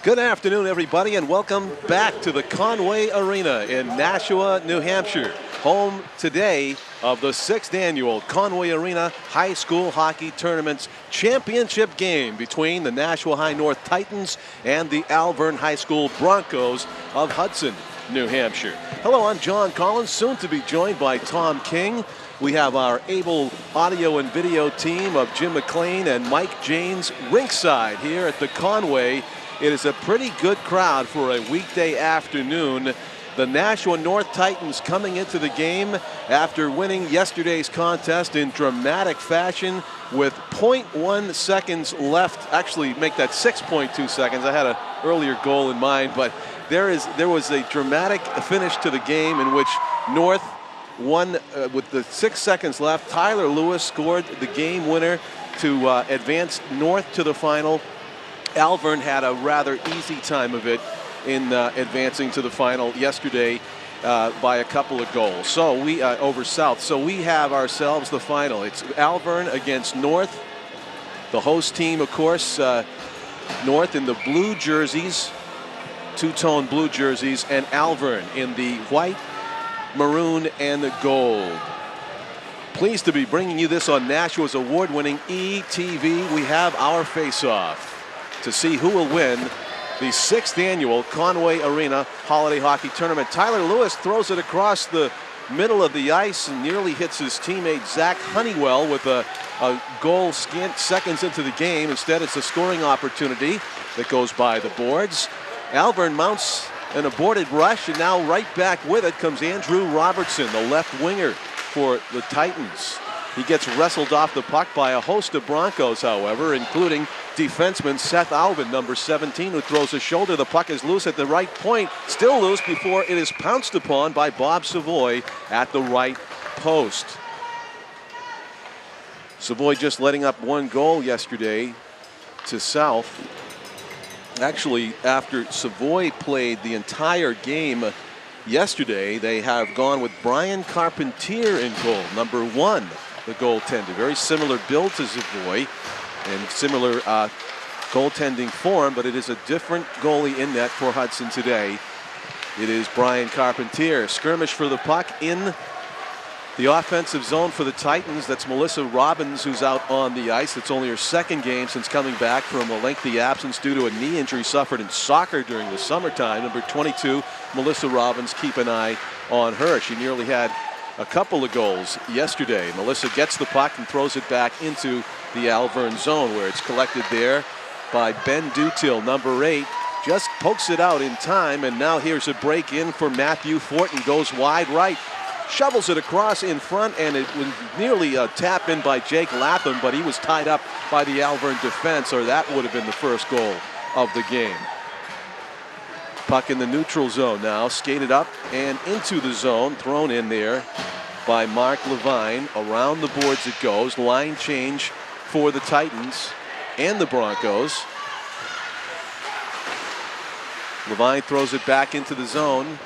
Good afternoon, everybody, and welcome back to the Conway Arena in Nashua, New Hampshire. Home today of the 6th annual Conway Arena High School Hockey Tournament's championship game between the Nashua High North Titans and the Alvirne High School Broncos of Hudson, New Hampshire. Hello, I'm John Collins, soon to be joined by Tom King. We have our able audio and video team of Jim McLean and Mike Janes ringside here at the Conway. It is a pretty good crowd for a weekday afternoon. The Nashua North Titans coming into the game after winning yesterday's contest in dramatic fashion with 0.1 seconds left. Actually, make that 6.2 seconds. I had an earlier goal in mind, but there was a dramatic finish to the game in which North won with the 6 seconds left. Tyler Lewis scored the game winner to advance North to the final. Alvirne had a rather easy time of it in advancing to the final yesterday by a couple of goals. So we over South. So we have ourselves the final. It's Alvirne against North. The host team, of course, North in the blue jerseys, two-tone blue jerseys, and Alvirne in the white, maroon, and the gold. Pleased to be bringing you this on Nashua's award-winning ETV. We have our face-off to see who will win the 6th annual Conway Arena Holiday Hockey Tournament. Tyler Lewis throws it across the middle of the ice and nearly hits his teammate Zach Honeywell with a goal scant seconds into the game. Instead, it's a scoring opportunity that goes by the boards. Alvirne mounts an aborted rush, and now right back with it comes Andrew Robertson, the left winger for the Titans. He gets wrestled off the puck by a host of Broncos, however, including defenseman Seth Alvin, number 17, who throws a shoulder. The puck is loose at the right point, still loose before it is pounced upon by Bob Savoy at the right post. Savoy just letting up one goal yesterday to South. Actually, after Savoy played the entire game yesterday, they have gone with Brian Carpentier in goal, number 1. The goaltender. Very similar build to Savoy and similar goaltending form, but it is a different goalie in net for Hudson today. It is Brian Carpentier. Skirmish for the puck in the offensive zone for the Titans. That's Melissa Robbins, who's out on the ice. It's only her second game since coming back from a lengthy absence due to a knee injury suffered in soccer during the summertime. Number 22, Melissa Robbins. Keep an eye on her. She nearly had a couple of goals yesterday. Melissa gets the puck and throws it back into the Alvirne zone, where it's collected there by Ben Dutil, number 8. Just pokes it out in time, and now here's a break in for Matthew Fortin. Goes wide right, shovels it across in front, and it was nearly a tap in by Jake Latham, but he was tied up by the Alvirne defense, or that would have been the first goal of the game. Puck in the neutral zone now, skated up and into the zone, thrown in there by Mark Levine. Around the boards it goes. Line change for the Titans and the Broncos. Levine throws it back into the zone.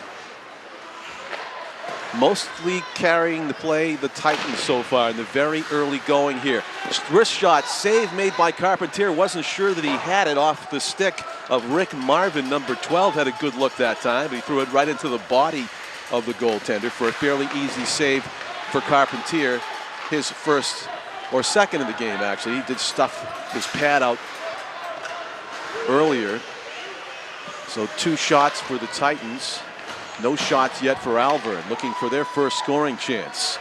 Mostly carrying the play, the Titans so far in the very early going here. Wrist shot, save made by Carpentier. Wasn't sure that he had it off the stick of Rick Marvin. Number 12 had a good look that time. He threw it right into the body of the goaltender for a fairly easy save for Carpentier. His first or second in the game, actually. He did stuff his pad out earlier. So 2 shots for the Titans. No shots yet for Alvirne, looking for their first scoring chance.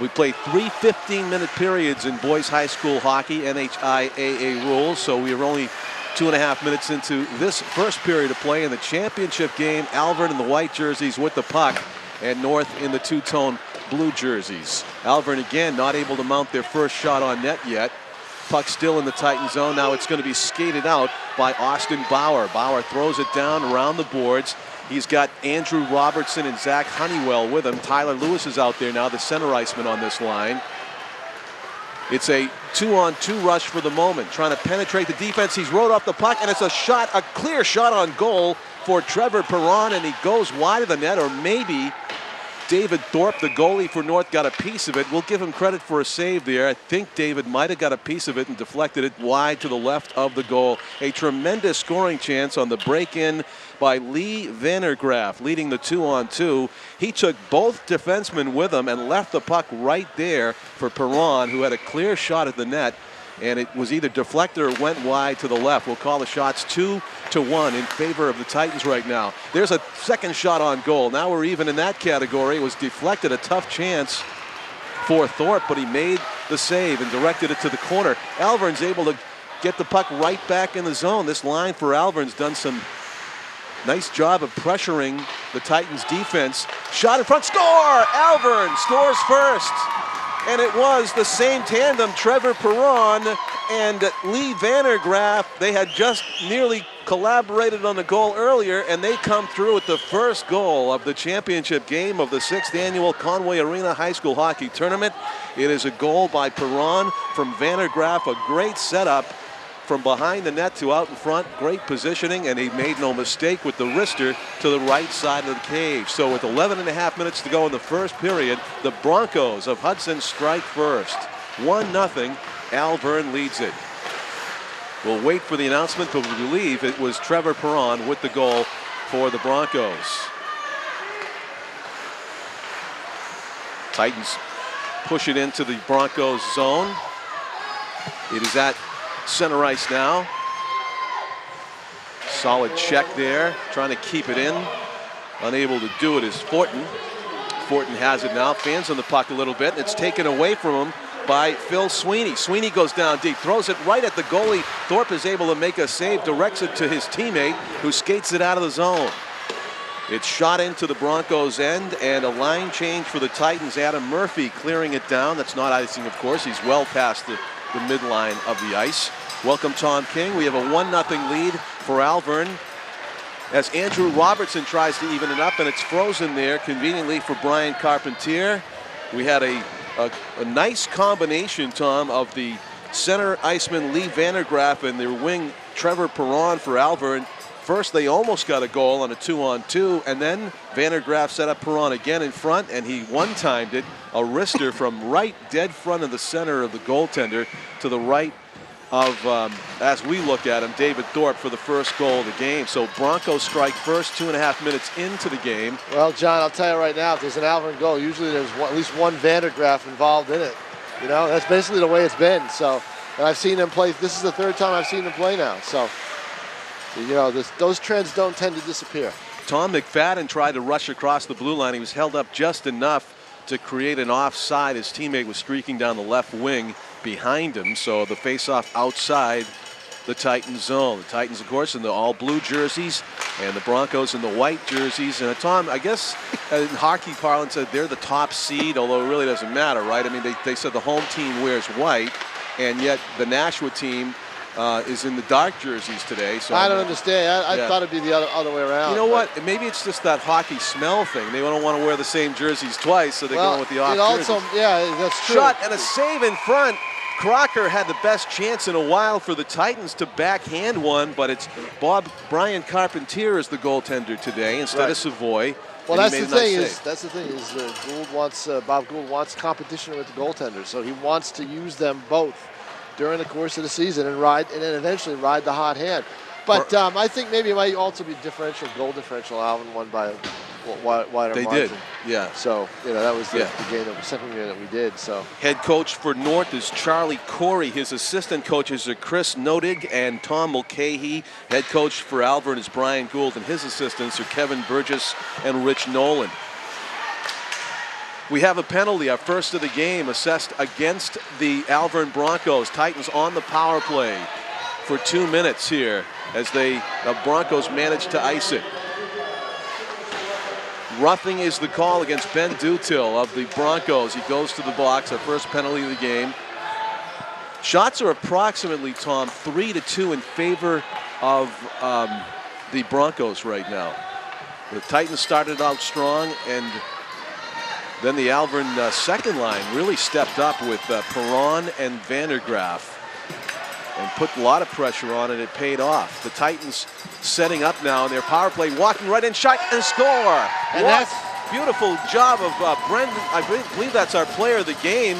We played 3 15-minute periods in boys high school hockey, NHIAA rules, so we are only 2.5 minutes into this first period of play in the championship game. Alvirne in the white jerseys with the puck, and North in the two-tone blue jerseys. Alvirne again not able to mount their first shot on net yet. Puck still in the Titan zone. Now it's going to be skated out by Austin Bauer. Bauer throws it down around the boards. He's got Andrew Robertson and Zach Honeywell with him. Tyler Lewis is out there now, the center iceman on this line. It's a 2-on-2 rush for the moment, trying to penetrate the defense. He's rode off the puck, and it's a shot, a clear shot on goal for Trevor Perron, and he goes wide of the net, or maybe David Thorpe, the goalie for North, got a piece of it. We'll give him credit for a save there. I think David might have got a piece of it and deflected it wide to the left of the goal. A tremendous scoring chance on the break-in by Lee Vandergraaf, leading the 2-on-2. He took both defensemen with him and left the puck right there for Perron, who had a clear shot at the net. And it was either deflected or went wide to the left. We'll call the shots 2-1 in favor of the Titans right now. There's a second shot on goal. Now we're even in that category. It was deflected, a tough chance for Thorpe, but he made the save and directed it to the corner. Alvirne's able to get the puck right back in the zone. This line for Alvirne's done some nice job of pressuring the Titans defense. Shot in front, score! Alvirne scores first. And it was the same tandem, Trevor Perron and Lee Vandergraaf. They had just nearly collaborated on the goal earlier, and they come through with the first goal of the championship game of the 6th annual Conway Arena High School Hockey Tournament. It is a goal by Perron from Vandergraaf, a great setup from behind the net to out in front, great positioning, and he made no mistake with the wrister to the right side of the cage. So with 11.5 minutes to go in the first period, the Broncos of Hudson strike first. 1-0, Alvirne leads it. We'll wait for the announcement, but we believe it was Trevor Perron with the goal for the Broncos. Titans push it into the Broncos zone. It is at center ice now. Solid check there, trying to keep it in. Unable to do it is Fortin. Fortin has it now, fans on the puck a little bit, and it's taken away from him by Phil Sweeney. Sweeney goes down deep, throws it right at the goalie. Thorpe is able to make a save, directs it to his teammate, who skates it out of the zone. It's shot into the Broncos' end, and a line change for the Titans. Adam Murphy clearing it down. That's not icing, of course. He's well past the midline of the ice. Welcome, Tom King. We have a 1-0 lead for Alvirne as Andrew Robertson tries to even it up, and it's frozen there conveniently for Brian Carpentier. We had a nice combination, Tom, of the center iceman Lee Vandergraaf and their wing Trevor Perron for Alvirne. First, they almost got a goal on a 2-on-2, and then Vandergraaf set up Perron again in front, and he one-timed it, a wrister from right dead front of the center of the goaltender to the right of, as we look at him, David Thorpe for the first goal of the game. So Broncos strike first, 2.5 minutes into the game. Well, John, I'll tell you right now, if there's an Alvirne goal, usually there's at least one Vandergraaf involved in it. You know, that's basically the way it's been. So, and I've seen them play. This is the third time I've seen them play now. So, you know, those trends don't tend to disappear. Tom McFadden tried to rush across the blue line. He was held up just enough to create an offside. His teammate was streaking down the left wing behind him. So the faceoff outside the Titans zone. The Titans, of course, in the all blue jerseys, and the Broncos in the white jerseys. And Tom, I guess in hockey parlance, they're the top seed, although it really doesn't matter, right? I mean, they said the home team wears white, and yet the Nashua team is in the dark jerseys today. So I don't understand. I thought it'd be the other way around. You know what? Maybe it's just that hockey smell thing. They don't want to wear the same jerseys twice, so they're going with the off jerseys. Yeah, that's true. Shot and a save in front. Crocker had the best chance in a while for the Titans to backhand one, but it's Brian Carpentier is the goaltender today instead of Savoy. Well, that's the thing is Bob Gould wants competition with the goaltenders, so he wants to use them both during the course of the season and then eventually ride the hot hand. But I think maybe it might also be goal differential. Alvin won by a wider margin. They did, yeah. So, you know, that was the game, the second game that we did. So head coach for North is Charlie Corey. His assistant coaches are Chris Nodig and Tom Mulcahy. Head coach for Alvirne is Brian Gould, and his assistants are Kevin Burgess and Rich Nolan. We have a penalty, our first of the game, assessed against the Alvirne Broncos. Titans on the power play for 2 minutes here as the Broncos manage to ice it. Roughing is the call against Ben Dutil of the Broncos. He goes to the box, our first penalty of the game. Shots are approximately, Tom, 3-2 in favor of the Broncos right now. The Titans started out strong, and then the Alvirne second line really stepped up with Perron and Vandergraaf and put a lot of pressure on it. It paid off. The Titans setting up now in their power play, walking right in, shot and score. And beautiful job of Brendan. I believe that's our player of the game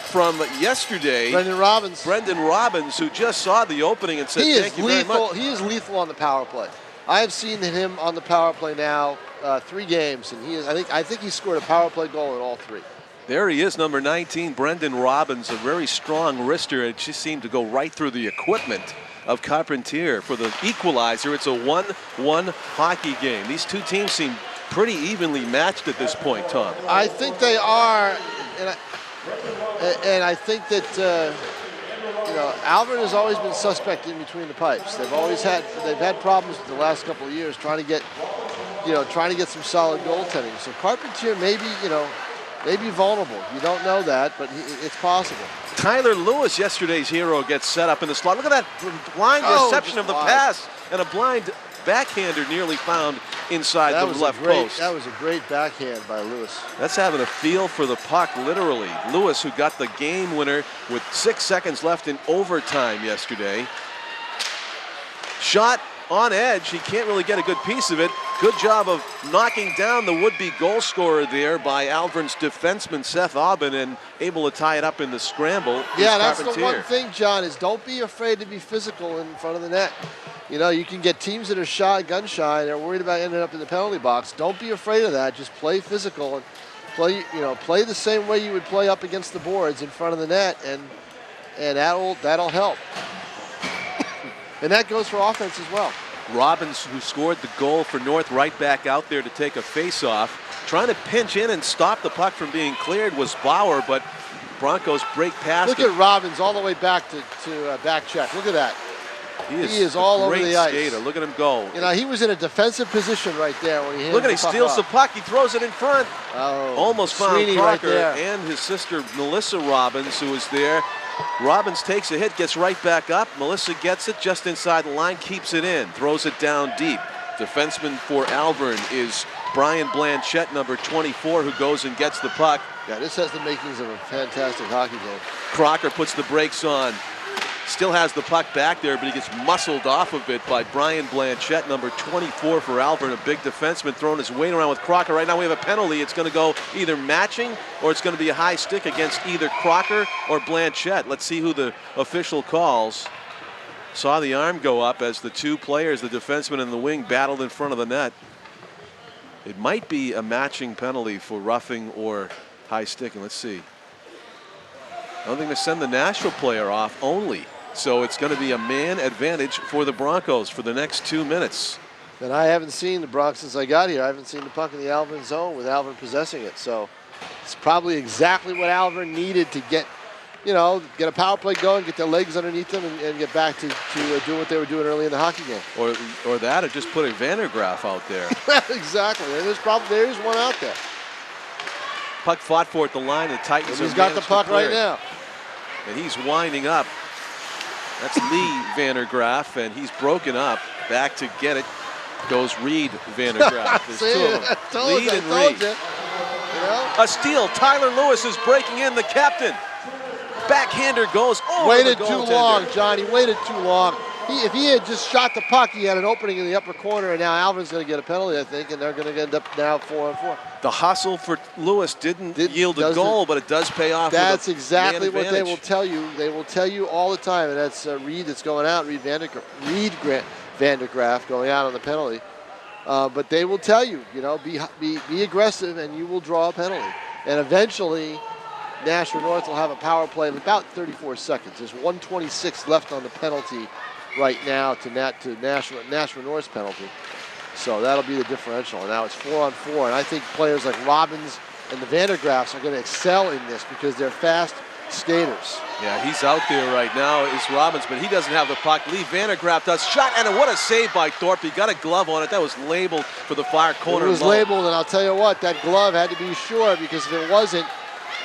from yesterday. Brendan Robbins. Brendan Robbins, who just saw the opening and said, thank you very much. He is lethal on the power play. I have seen him on the power play now 3 games, and he is. I think he scored a power play goal in all 3. There he is, number 19, Brendan Robbins, a very strong wrister. It just seemed to go right through the equipment of Carpentier for the equalizer. It's a 1-1 hockey game. These two teams seem pretty evenly matched at this point, Tom. I think they are, and I think that Alvirne has always been suspect in between the pipes. They've had problems the last couple of years trying to get some solid goaltending. So Carpentier may be vulnerable. You don't know that, but it's possible. Tyler Lewis, yesterday's hero, gets set up in the slot. Look at that blind reception of the pass, and a blind backhander nearly found inside the left post. That was a great backhand by Lewis. That's having a feel for the puck, literally. Lewis, who got the game winner with 6 seconds left in overtime yesterday. Shot on edge. He can't really get a good piece of it. Good job of knocking down the would-be goal scorer there by Alvirne's defenseman, Seth Aubin, and able to tie it up in the scramble. Yeah, that's the one thing, John, is don't be afraid to be physical in front of the net. You can get teams that are gun shy, and they're worried about ending up in the penalty box. Don't be afraid of that. Just play physical and play the same way you would play up against the boards in front of the net, and that'll help. And that goes for offense as well. Robbins, who scored the goal for North, right back out there to take a face-off. Trying to pinch in and stop the puck from being cleared was Bauer, but Broncos break past Look at Robbins all the way back to back check. Look at that. He is all over the ice. Skater. Look at him go. He was in a defensive position right there when he Look at he steals the puck. He throws it in front. Oh, almost found Sweeney Crocker right and his sister Melissa Robbins, who was there. Robbins takes a hit, gets right back up. Melissa gets it just inside the line, keeps it in, throws it down deep. Defenseman for Alvirne is Brian Blanchette, number 24, who goes and gets the puck. Yeah, this has the makings of a fantastic hockey game. Crocker puts the brakes on. Still has the puck back there, but he gets muscled off of it by Brian Blanchette, number 24 for Alvirne, a big defenseman throwing his weight around with Crocker. Right now we have a penalty. It's going to go either matching or it's going to be a high stick against either Crocker or Blanchette. Let's see who the official calls. Saw the arm go up as the two players, the defenseman and the wing, battled in front of the net. It might be a matching penalty for roughing or high sticking. Let's see. I don't think they send the Nashua player off only. So it's going to be a man advantage for the Broncos for the next 2 minutes. And I haven't seen the Broncos since I got here. I haven't seen the puck in the Alvirne zone with Alvirne possessing it. So it's probably exactly what Alvirne needed to get a power play going, get their legs underneath them, and get back to doing what they were doing early in the hockey game. Or that, or just putting Vandergraaf out there. Exactly. There's one out there. Puck fought for at the line. The Titans. He's got the puck right now. And he's winding up. That's Lee Vandergraaf, and he's broken up. Back to get it goes Reed Vandergraaf. There's two of them. Reed and Reed. A steal. Tyler Lewis is breaking in, the captain. Backhander goes over Waited the too long, Johnny. Waited too long. If he had just shot the puck, he had an opening in the upper corner, and now Alvirne's going to get a penalty, I think, and they're going to end up now 4-on-4. The hustle for Lewis didn't yield a goal, but it does pay off. That's exactly what they will tell you. They will tell you all the time, and that's Reed that's going out, Reed Vandergraaf going out on the penalty. But they will tell you, be aggressive, and you will draw a penalty. And eventually, Nashua North will have a power play of about 34 seconds. There's 1:26 left on the penalty right now to Nashua North's penalty. So that'll be the differential. And now it's 4-on-4. And I think players like Robbins and the Vandergraafs are going to excel in this because they're fast skaters. Yeah, he's out there right now, is Robbins, but he doesn't have the puck. Lee Vandergraaf does. Shot, and what a save by Thorpe. He got a glove on it. That was labeled for the far corner. It was labeled, and I'll tell you what, that glove had to be sure, because if it wasn't,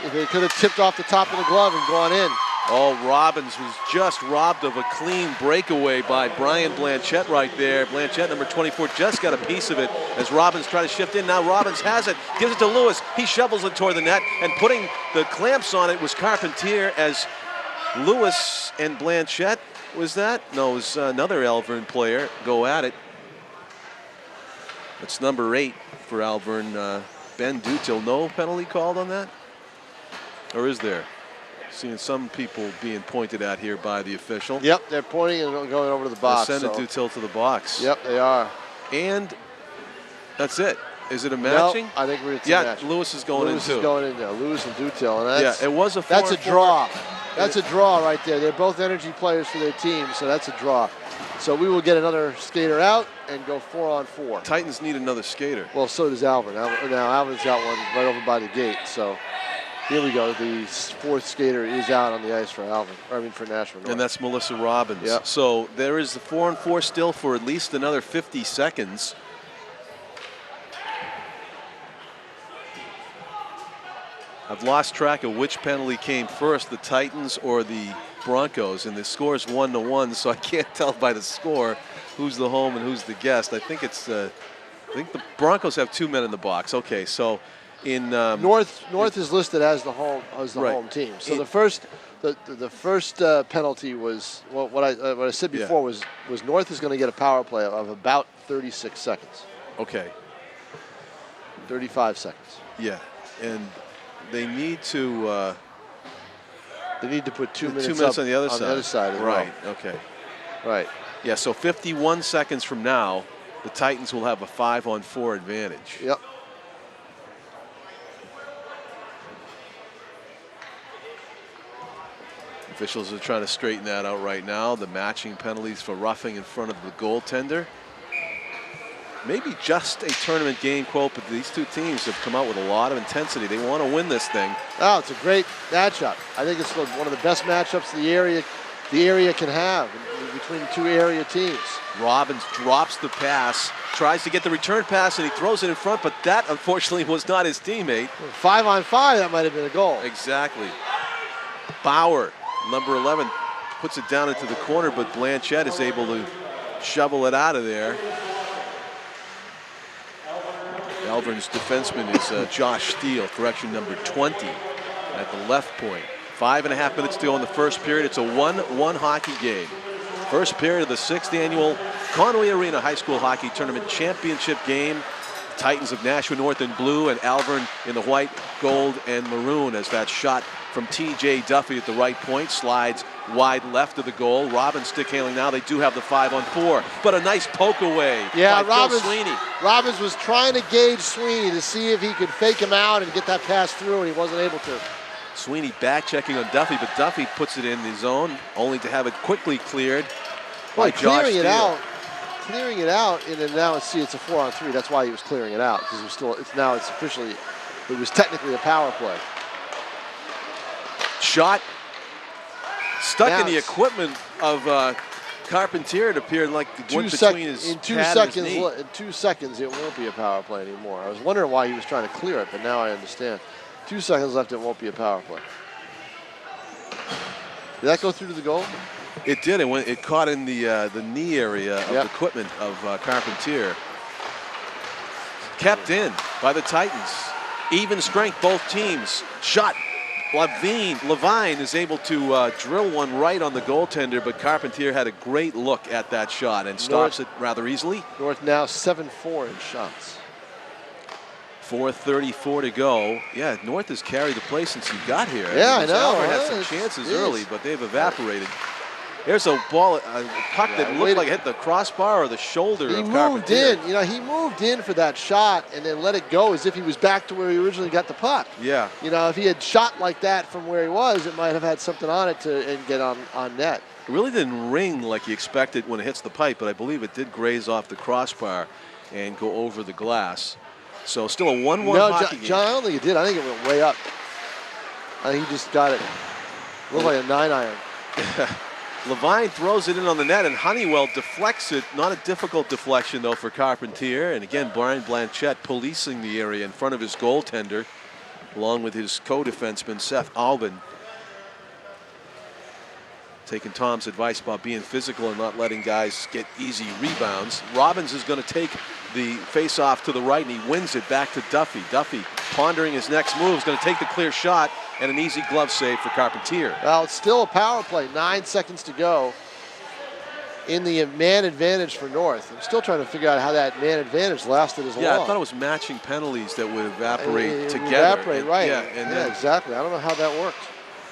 it could have tipped off the top of the glove and gone in. Oh, Robbins was just robbed of a clean breakaway by Brian Blanchette right there. Blanchette, number 24, just got a piece of it as Robbins tried to shift in. Now Robbins has it, gives it to Lewis. He shovels it toward the net, and putting the clamps on it was Carpentier, as Lewis and Blanchette, was that? No, it was another Alvirne player go at it. It's number 8 for Alvirne. Ben Dutil. No penalty called on that? Or is there? Seeing some people being pointed at here by the official. Yep, they're pointing and going over to the box. They're sending Dutil to the box. Yep, they are. And that's it. Is it a matching? No, I think we're matching. Lewis is going in too. Lewis is going in there. Lewis and Dutil. And that's, it was a 4-4. That's a draw. That's a draw right there. They're both energy players for their team, so that's a draw. So we will get another skater out and go 4-on-4. Titans need another skater. Well, so does Alvirne. Now Alvirne's got one right over by the gate. So here we go. The fourth skater is out on the ice for for Nashua North. And that's Melissa Robbins. Yep. So there is the 4-on-4 still for at least another 50 seconds. I've lost track of which penalty came first, the Titans or the Broncos, and the score is 1-1, so I can't tell by the score who's the home and who's the guest. I think it's I think the Broncos have 2 men in the box. Okay, so in North is listed as the home home team. So the first penalty was what I said before was North is going to get a power play of about 36 seconds. Okay. 35 seconds. Yeah, and they need to put 2 minutes, 2 minutes on the other side. On the other side as right. well. Okay. Right. Yeah. So 51 seconds from now, the Titans will have a 5-on-4 advantage. Yep. Officials are trying to straighten that out right now. The matching penalties for roughing in front of the goaltender. Maybe just a tournament game, quote, but these two teams have come out with a lot of intensity. They want to win this thing. Oh, it's a great matchup. I think it's one of the best matchups the area can have between the two area teams. Robbins drops the pass, tries to get the return pass, and he throws it in front, but that, unfortunately, was not his teammate. 5-on-5, that might have been a goal. Exactly. Bauer, number 11, puts it down into the corner, but Blanchett is able to shovel it out of there. Alvirne's defenseman is Josh Steele, correction number 20 at the left point. 5.5 minutes to go in the first period. It's a 1-1 hockey game. First period of the 6th annual Conway Arena High School Hockey Tournament Championship game. Titans of Nashua North in blue and Alvirne in the white, gold, and maroon as that shot from T.J. Duffy at the right point slides wide left of the goal. Robbins stick handling now. They do have the 5-on-4, but a nice poke away by Phil Sweeney. Robbins was trying to gauge Sweeney to see if he could fake him out and get that pass through, and he wasn't able to. Sweeney back checking on Duffy, but Duffy puts it in the zone, only to have it quickly cleared by Josh Steele. Clearing it out, and then now it's a 4-on-3. That's why he was clearing it out, because it was technically a power play. Shot stuck in the equipment of Carpentier. It appeared like it went between his pad and his knee. In 2 seconds, it won't be a power play anymore. I was wondering why he was trying to clear it, but now I understand. 2 seconds left, it won't be a power play. Did that go through to the goal? It did. It caught in the knee area of the equipment of Carpentier. Kept in by the Titans. Even strength, both teams. Shot. Levine is able to drill one right on the goaltender, but Carpentier had a great look at that shot and stops it rather easily. North now 7-4 in shots. 4:34 to go. Yeah, North has carried the play since you got here. Yeah, I know. Alvirne had some chances early, but they've evaporated. There's a puck that looked like it hit the crossbar or the shoulder of Carpentier. He moved in for that shot and then let it go as if he was back to where he originally got the puck. Yeah. If he had shot like that from where he was, it might have had something on it and get on net. It really didn't ring like you expected when it hits the pipe, but I believe it did graze off the crossbar and go over the glass. So still a 1-1 hockey game. John, I don't think it did. I think it went way up. I think he just got it. Looked like a 9-iron. Levine throws it in on the net, and Honeywell deflects it. Not a difficult deflection, though, for Carpentier. And again, Brian Blanchett policing the area in front of his goaltender, along with his co-defenseman, Seth Albin. Taking Tom's advice about being physical and not letting guys get easy rebounds. Robbins is going to take the face-off to the right, and he wins it back to Duffy. Duffy, pondering his next move, is going to take the clear shot, and an easy glove save for Carpentier. Well, it's still a power play. 9 seconds to go. in the man advantage for North. I'm still trying to figure out how that man advantage lasted as long. Yeah, I thought it was matching penalties that would evaporate together. Evaporate, right. Yeah, then, exactly. I don't know how that worked.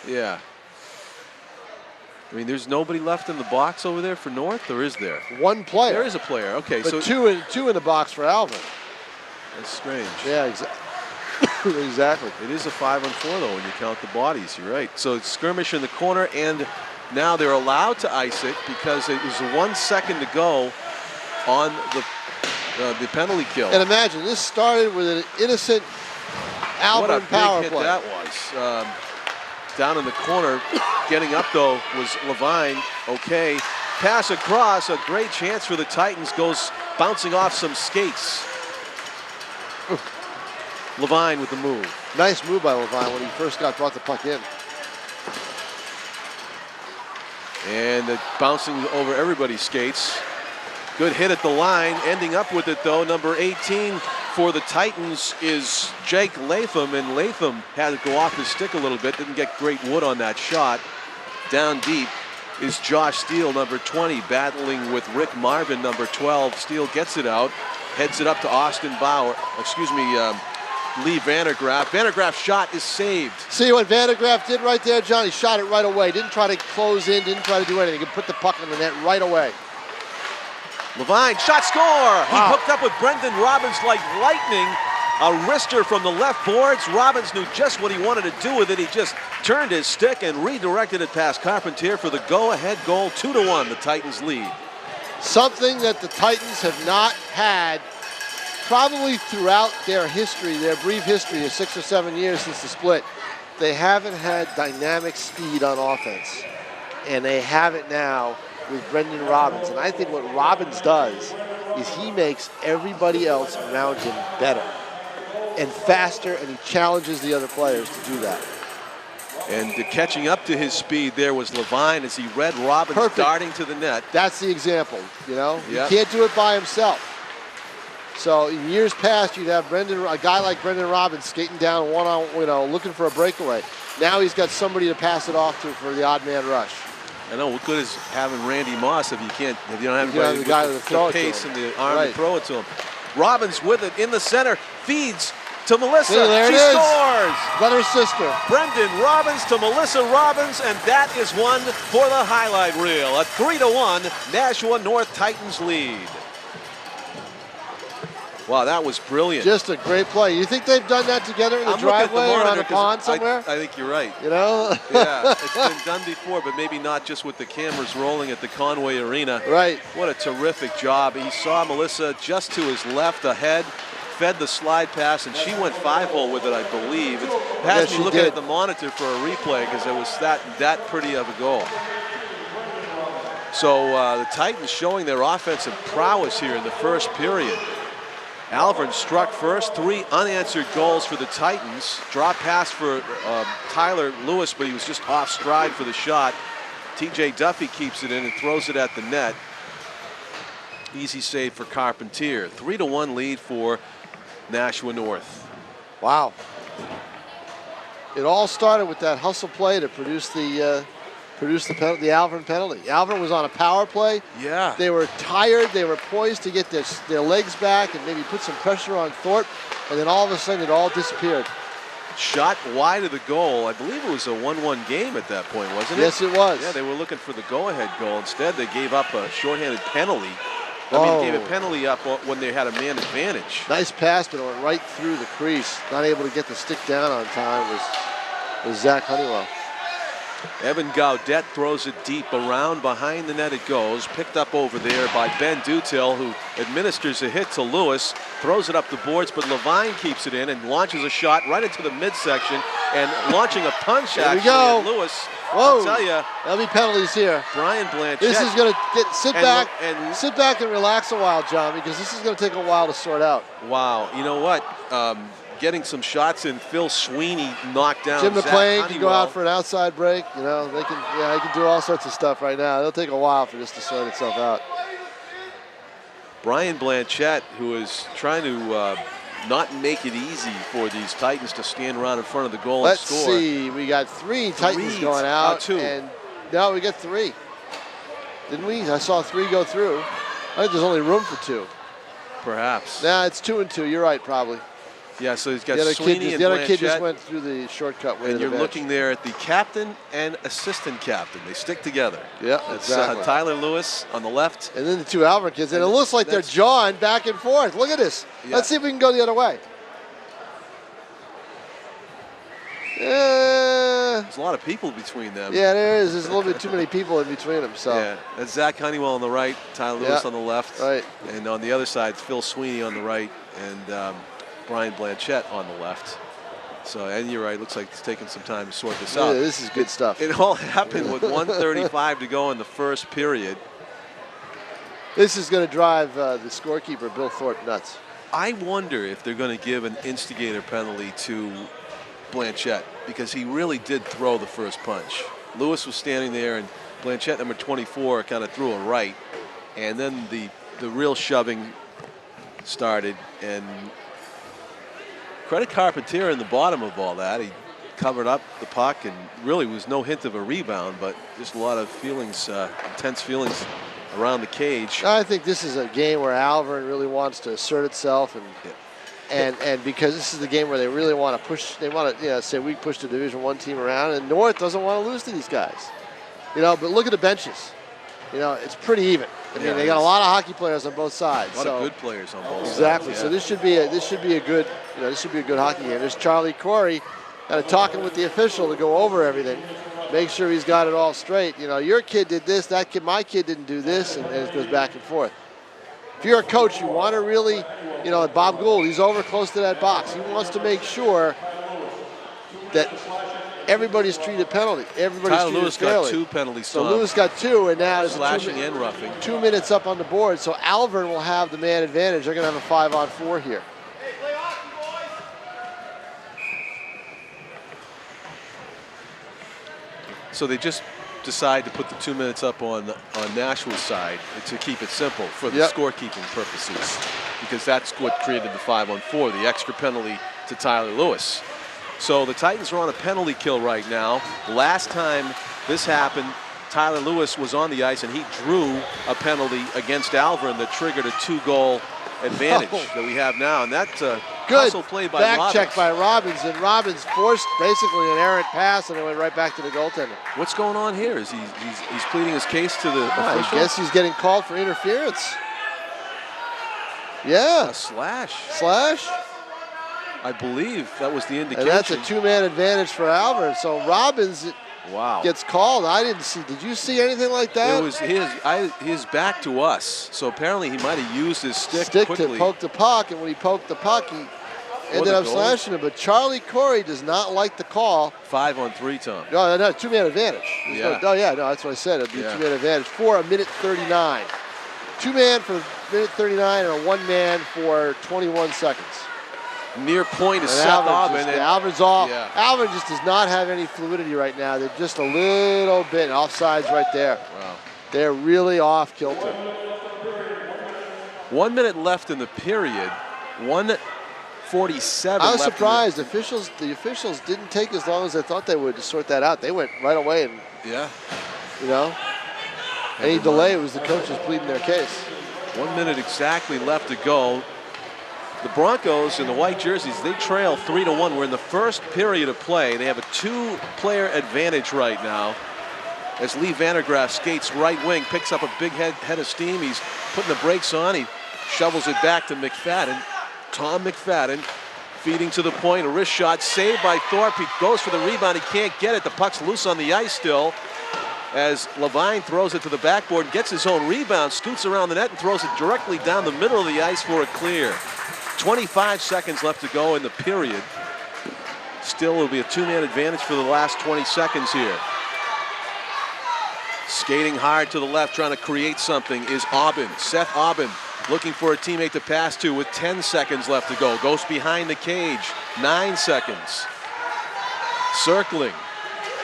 Yeah. I mean, there's nobody left in the box over there for North, or is there? One player. There is a player. Okay, but so two in the box for Alvirne. That's strange. Yeah, exactly. It is a 5-on-4 though when you count the bodies. You're right. So it's skirmish in the corner, and now they're allowed to ice it because it was 1 second to go on the penalty kill. And imagine this started with an innocent Alvirne power play. What a big hit that was. Down in the corner, getting up though was Levine. Okay, pass across, a great chance for the Titans, goes bouncing off some skates. Levine with the move. Nice move by Levine when he first brought the puck in. And bouncing over everybody's skates. Good hit at the line, ending up with it though. Number 18 for the Titans is Jake Latham, and Latham had to go off his stick a little bit, didn't get great wood on that shot. Down deep is Josh Steele, number 20, battling with Rick Marvin, number 12. Steele gets it out, heads it up to Austin Bauer, Lee Vandergraaf. Vandergraaf's shot is saved. See what Vandergraaf did right there, John? He shot it right away. Didn't try to close in, didn't try to do anything. He put the puck in the net right away. Levine, shot, score! Wow. He hooked up with Brendan Robbins like lightning. A wrister from the left boards. Robbins knew just what he wanted to do with it. He just turned his stick and redirected it past Carpentier for the go-ahead goal. 2-1, the Titans lead. Something that the Titans have not had probably throughout their history, their brief history of 6 or 7 years since the split. They haven't had dynamic speed on offense, and they have it now with Brendan Robbins. And I think what Robbins does is he makes everybody else around him better and faster, and he challenges the other players to do that. And catching up to his speed there was Levine as he read Robbins darting to the net. That's the example, you know? Yep. He can't do it by himself. So in years past, you'd have a guy like Brendan Robbins skating down one-on, looking for a breakaway. Now he's got somebody to pass it off to for the odd man rush. I know, what good is having Randy Moss if you don't have anybody with the pace and the arm to throw it to him. Robbins with it in the center, feeds to Melissa. She scores! Let her sister. Brendan Robbins to Melissa Robbins, and that is one for the highlight reel. A 3-1 Nashua North Titans lead. Wow, that was brilliant. Just a great play. You think they've done that together in the driveway or on a pond somewhere? I think you're right. You know? Yeah, it's been done before, but maybe not just with the cameras rolling at the Conway Arena. Right. What a terrific job. He saw Melissa just to his left ahead, fed the slide pass, and she went 5-hole with it, I believe. It has me looking at the monitor for a replay because it was that pretty of a goal. So the Titans showing their offensive prowess here in the first period. Alvirne struck first, 3 unanswered goals for the Titans. Drop pass for Tyler Lewis, but he was just off stride for the shot. TJ Duffy keeps it in and throws it at the net. Easy save for Carpentier. 3-1 lead for Nashua North. Wow. It all started with that hustle play to produce the Alvirne penalty. Alvirne was on a power play. Yeah. They were tired. They were poised to get their legs back and maybe put some pressure on Thorpe. And then all of a sudden it all disappeared. Shot wide of the goal. I believe it was a 1-1 game at that point, wasn't it? Yes, it was. Yeah, they were looking for the go-ahead goal. Instead, they gave up a shorthanded penalty. Gave a penalty up when they had a man advantage. Nice pass, but it went right through the crease. Not able to get the stick down on time was Zach Honeywell. Evan Gaudet throws it deep around behind the net. It goes picked up over there by Ben Dutil, who administers a hit to Lewis, throws it up the boards, but Levine keeps it in and launches a shot right into the midsection and launching a punch actually at Lewis. Whoa! I'll tell you, there'll be penalties here. Brian Blanchett. This is going to sit back and relax a while, John, because this is going to take a while to sort out. Wow, you know what? Getting some shots in. Phil Sweeney knocked down Jim Zach McClain Honeywell. can go out for an outside break. You know, they can do all sorts of stuff right now. It'll take a while for this to sort itself out. Brian Blanchett, who is trying to not make it easy for these Titans to stand around in front of the goal and score. Let's see. We got 3 Titans going out. 2. And no, we got 3. didn't we? I saw 3 go through. I think there's only room for 2. Perhaps. Nah, it's 2 and 2. You're right, probably. Yeah, so he's got The other Sweeney and the other kid Blanchett. just went through the shortcut way. And to you're the bench. looking there at the captain and assistant captain. They stick together. Yeah, It's exactly. Tyler Lewis on the left. And then the 2 Alvirne kids. And it looks like they're jawing back and forth. Look at this. Yeah. Let's see if we can go the other way. There's a lot of people between them. Yeah, there is. There's a little bit too many people in between them. So. Yeah, that's Zach Honeywell on the right, Tyler Lewis on the left. Right. And on the other side, Phil Sweeney on the right, and Brian Blanchett on the left. So, and you're right, looks like it's taking some time to sort this out. Yeah, this is good stuff. It all happened with 1:35 to go in the first period. This is going to drive the scorekeeper, Bill Thorpe, nuts. I wonder if they're going to give an instigator penalty to Blanchett, because he really did throw the first punch. Lewis was standing there, and Blanchett, number 24, kind of threw a right. And then the real shoving started, and credit Carpentier in the bottom of all that. He covered up the puck, and really was no hint of a rebound, but just a lot of feelings, intense feelings around the cage. I think this is a game where Alvirne really wants to assert itself, and because this is the game where they really want to push. They want to say we push the Division I team around, and North doesn't want to lose to these guys. But look at the benches. It's pretty even. I mean, they got a lot of hockey players on both sides. A lot of good players on both sides. Exactly. So this should be a good hockey game. There's Charlie Corey, kind of talking with the official to go over everything, make sure he's got it all straight. Your kid did this, that kid, my kid didn't do this, and it goes back and forth. If you're a coach, you want to really, Bob Gould, he's over close to that box. He wants to make sure that everybody's treated penalty. Everybody's Tyler treated Lewis fairly. got 2 penalties. So Lewis got 2, and now it's slashing and roughing. 2 minutes up on the board. So Alvirne will have the man advantage. They're going to have a 5-on-4 here. So they just decide to put the 2 minutes up on Nashua's side to keep it simple for the scorekeeping purposes, because that's what created the 5-on-4, the extra penalty to Tyler Lewis. So the Titans are on a penalty kill right now. Last time this happened, Tyler Lewis was on the ice and he drew a penalty against Alvirne that triggered a 2-goal advantage that we have now. And that's a hustle play by back Robbins. check by Robbins, and Robbins forced basically an errant pass, and it went right back to the goaltender. What's going on here? Is he's pleading his case to the official? I guess he's getting called for interference. Yeah. A slash. Slash? I believe that was the indication. And that's a 2-man advantage for Alvirne. So Robbins gets called. I didn't see. Did you see anything like that? It was his back to us. So apparently he might have used his stick quickly. To poke the puck, and when he poked the puck, he ended up slashing him. But Charlie Corey does not like the call. 5-on-3, Tom. No, 2-man advantage. Yeah. That's what I said. It'd be a 2-man advantage for a minute 39. 2-man for minute 39 and a 1-man for 21 seconds. Near point is Seth Aubin. Alvirne's off. Yeah. Alvirne just does not have any fluidity right now. They're just a little bit offsides right there. Wow. They're really off kilter. 1 minute left in the period. 1:47. I was surprised. The officials didn't take as long as I thought they would to sort that out. They went right away, and any delay was the coaches pleading their case. 1 minute exactly left to go. The Broncos in the white jerseys, they trail 3-1. We're in the first period of play. They have a 2-player advantage right now as Lee Vandergraaf skates right wing, picks up a big head of steam. He's putting the brakes on. He shovels it back to McFadden. Tom McFadden feeding to the point. A wrist shot saved by Thorpe. He goes for the rebound. He can't get it. The puck's loose on the ice still as Levine throws it to the backboard, gets his own rebound, scoots around the net and throws it directly down the middle of the ice for a clear. 25 seconds left to go in the period. Still, it'll be a 2-man advantage for the last 20 seconds here. Skating hard to the left, trying to create something is Aubin. Seth Aubin looking for a teammate to pass to with 10 seconds left to go. Goes behind the cage, 9 seconds. Circling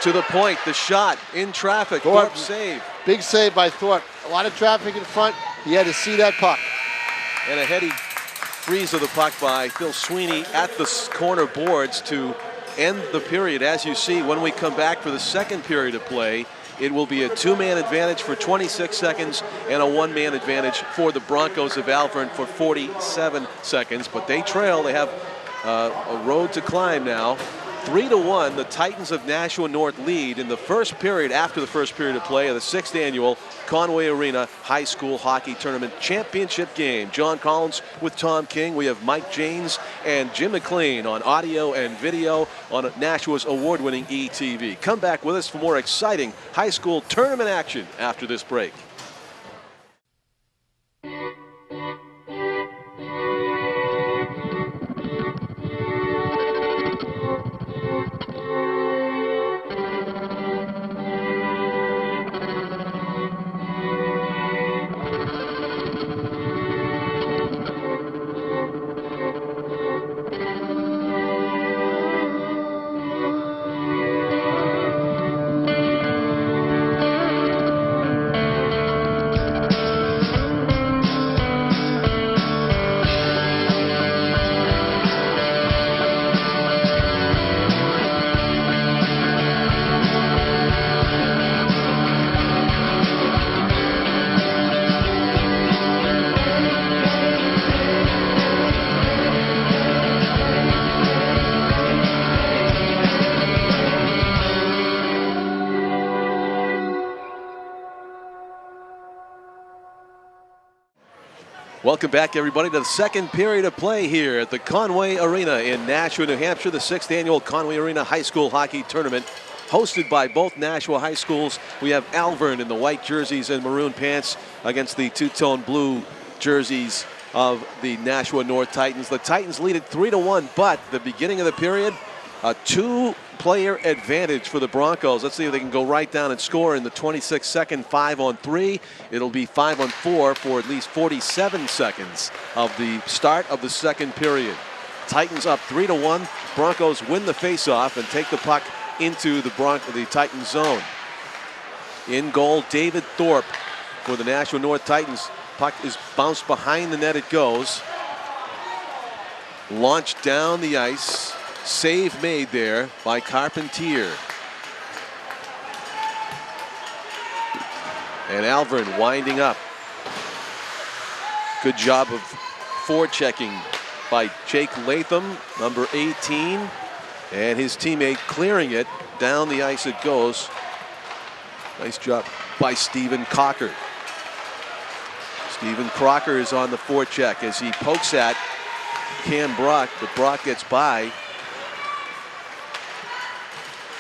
to the point, the shot in traffic. Thorpe save. Big save by Thorpe. A lot of traffic in front. He had to see that puck. And a heady freeze of the puck by Phil Sweeney at the corner boards to end the period. As you see, when we come back for the second period of play, It will be a 2-man advantage for 26 seconds and a 1-man advantage for the Broncos of Alvirne for 47 seconds. But they trail. They have a road to climb now. 3-1, the Titans of Nashua North lead in the first period, after the first period of play of the 6th annual Conway Arena High School Hockey Tournament Championship game. John Collins with Tom King. We have Mike Janes and Jim McLean on audio and video on Nashua's award-winning ETV. Come back with us for more exciting high school tournament action after this break. Welcome back, everybody, to the second period of play here at the Conway Arena in Nashua, New Hampshire, the 6th annual Conway Arena High School Hockey Tournament, hosted by both Nashua high schools. We have Alvirne in the white jerseys and maroon pants against the two-tone blue jerseys of the Nashua North Titans. The Titans lead it 3-1, but the beginning of the period, a 2-player advantage for the Broncos. Let's see if they can go right down and score in the 26-second 5-on-3. It'll be 5-on-4 for at least 47 seconds of the start of the second period. Titans up 3-1. Broncos win the faceoff and take the puck into the Titans zone. In goal, David Thorpe for the Nashua North Titans. Puck is bounced behind the net. It goes. Launched down the ice. Save made there by Carpentier. And Alvirne winding up. Good job of forechecking by Jake Latham, number 18. And his teammate clearing it. Down the ice it goes. Nice job by Stephen Cocker. Stephen Crocker is on the forecheck as he pokes at Cam Brock, but Brock gets by.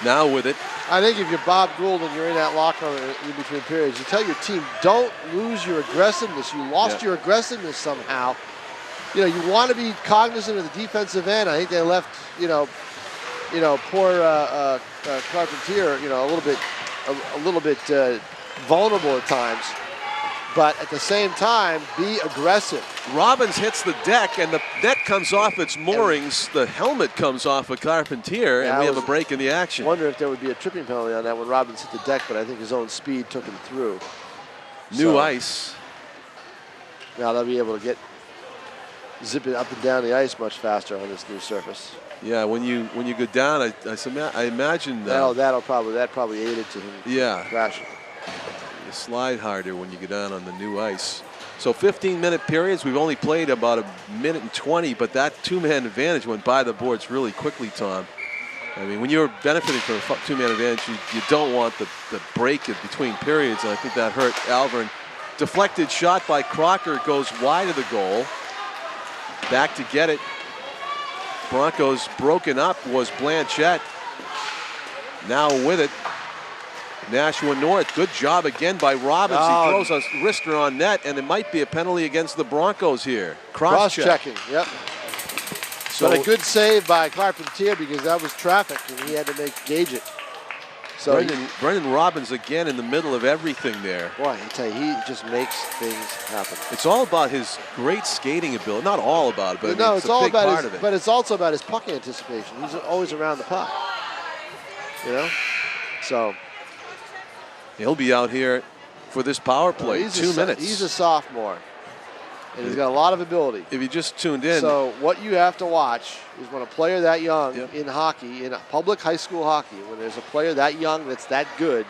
Now with it. I think if you're Bob Gould and you're in that locker room in between periods, you tell your team, don't lose your aggressiveness. You lost your aggressiveness somehow. You know, you want to be cognizant of the defensive end. I think they left, poor Carpentier, a little bit vulnerable at times. But at the same time, be aggressive. Robbins hits the deck, and the net comes off its moorings. The helmet comes off of Carpentier, and we have a break in the action. I wonder if there would be a tripping penalty on that when Robbins hit the deck, but I think his own speed took him through. New ice. Now they'll be able to zip it up and down the ice much faster on this new surface. Yeah, when you go down, I imagine that probably aided to him crashing. You slide harder when you go down on the new ice. So 15-minute periods. We've only played about a minute and 20, but that 2-man advantage went by the boards really quickly, Tom. I mean, when you're benefiting from a 2-man advantage, you don't want the break in between periods, and I think that hurt Alvirne. Deflected shot by Crocker goes wide of the goal. Back to get it. Broncos broken up was Blanchette. Now with it. Nashua North, good job again by Robbins. He throws a wrister on net, and it might be a penalty against the Broncos here. Cross-checking, yep. So, but a good save by Carpentier because that was traffic, and he had to gauge it. So Brendan Robbins again in the middle of everything there. Boy, I tell you, he just makes things happen. It's all about his great skating ability. Not all about it, but no, it's all about part of it. But it's also about his puck anticipation. He's always around the puck. So he'll be out here for this power play. 2 minutes. He's a sophomore, and he's got a lot of ability. If you just tuned in. So what you have to watch is when a player that young in hockey, in public high school hockey, when there's a player that young that's that good,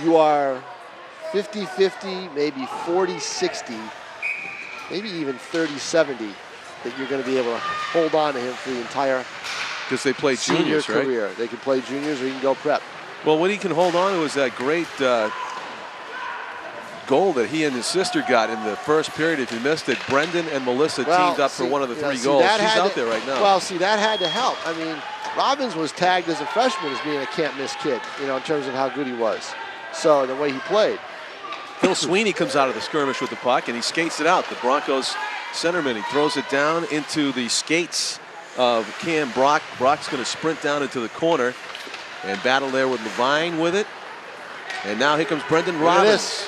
you are 50-50, maybe 40-60, maybe even 30-70 that you're going to be able to hold on to him for the entire because they play senior juniors, career. right? They can play juniors or you can go prep. Well, what he can hold on to is that great goal that he and his sister got in the first period. If you missed it, Brendan and Melissa teamed up for one of the 3 goals. She's out there right now. Well, see, that had to help. I mean, Robbins was tagged as a freshman as being a can't-miss kid, you know, in terms of how good he was. So the way he played. Phil Sweeney comes out of the skirmish with the puck, and he skates it out. The Broncos centerman, he throws it down into the skates of Cam Brock. Brock's going to sprint down into the corner and battle there with Levine with it. And now here comes Brendan Robbins.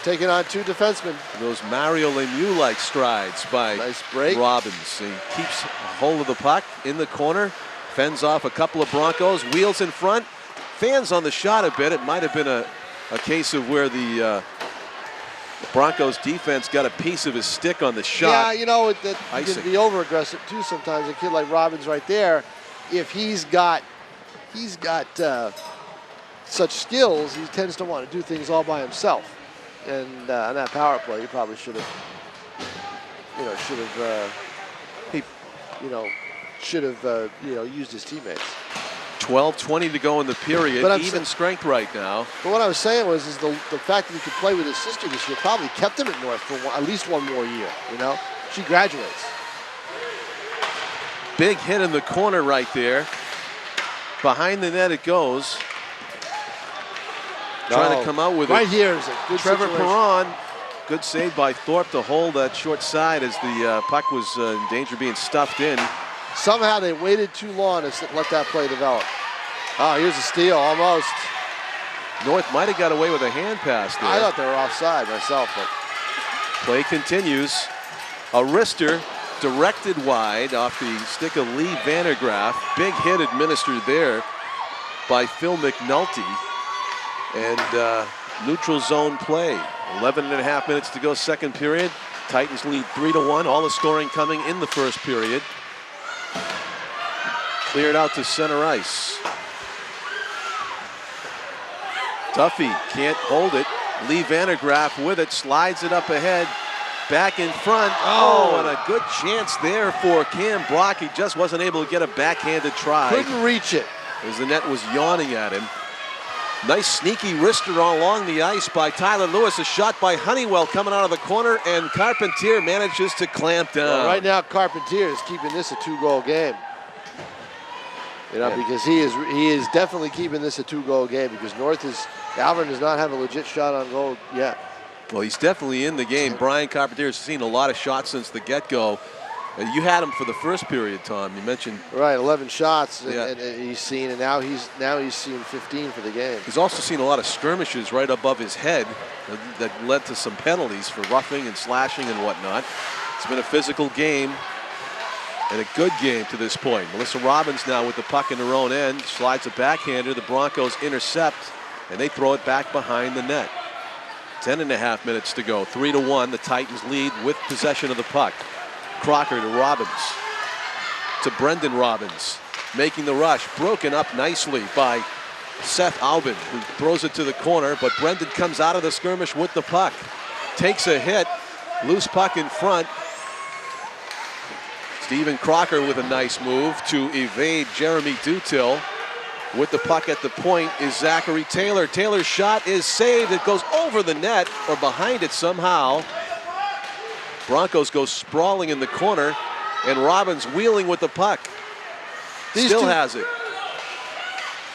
Taking on 2 defensemen. Those Mario Lemieux-like strides by nice break. Robbins. He keeps hold of the puck in the corner, fends off a couple of Broncos, wheels in front, fans on the shot a bit. It might have been a case of where the Broncos defense got a piece of his stick on the shot. Yeah, you know, that can be over-aggressive too sometimes. A kid like Robbins right there, if he's got such skills, he tends to want to do things all by himself. And on that power play, he probably should have used his teammates. 12:20 to go in the period. Even strength right now. But what I was saying was, the fact that he could play with his sister this year probably kept him at North for at least one more year. You know, she graduates. Big hit in the corner right there. Behind the net it goes. Trying to come out with right it. Here is a good Trevor situation. Perron. Good save by Thorpe to hold that short side as the puck was in danger of being stuffed in. Somehow they waited too long to let that play develop. Oh, here's a steal, almost. North might have got away with a hand pass there. I thought they were offside myself, but play continues. A wrister directed wide off the stick of Lee Vandergraaf. Big hit administered there by Phil McNulty. And neutral zone play. 11.5 minutes to go, second period. Titans lead 3-1. All the scoring coming in the first period. Cleared out to center ice. Duffy can't hold it. Lee Vandergraaf with it, slides it up ahead. Back in front. Oh, and a good chance there for Cam Brock. He just wasn't able to get a backhanded try. Couldn't reach it. As the net was yawning at him. Nice sneaky wrister along the ice by Tyler Lewis. A shot by Honeywell coming out of the corner, and Carpentier manages to clamp down. Well, right now, Carpentier is keeping this a 2-goal game. You know, because he is definitely keeping this a 2-goal game because Alvirne does not have a legit shot on goal yet. Well, he's definitely in the game. Brian Carpentier has seen a lot of shots since the get-go. You had him for the first period, Tom. You mentioned 11 shots, and he's seen, and now he's seen 15 for the game. He's also seen a lot of skirmishes right above his head that led to some penalties for roughing and slashing and whatnot. It's been a physical game and a good game to this point. Melissa Robbins now with the puck in her own end, slides a backhander. The Broncos intercept, and they throw it back behind the net. 10.5 minutes to go. 3-1. The Titans lead with possession of the puck. Crocker to Robbins, to Brendan Robbins, making the rush, broken up nicely by Seth Albin, who throws it to the corner, but Brendan comes out of the skirmish with the puck, takes a hit, loose puck in front. Stephen Crocker with a nice move to evade Jeremy Dutil. With the puck at the point is Zachary Taylor. Taylor's shot is saved. It goes over the net or behind it somehow. Broncos go sprawling in the corner, and Robbins wheeling with the puck. Still has it.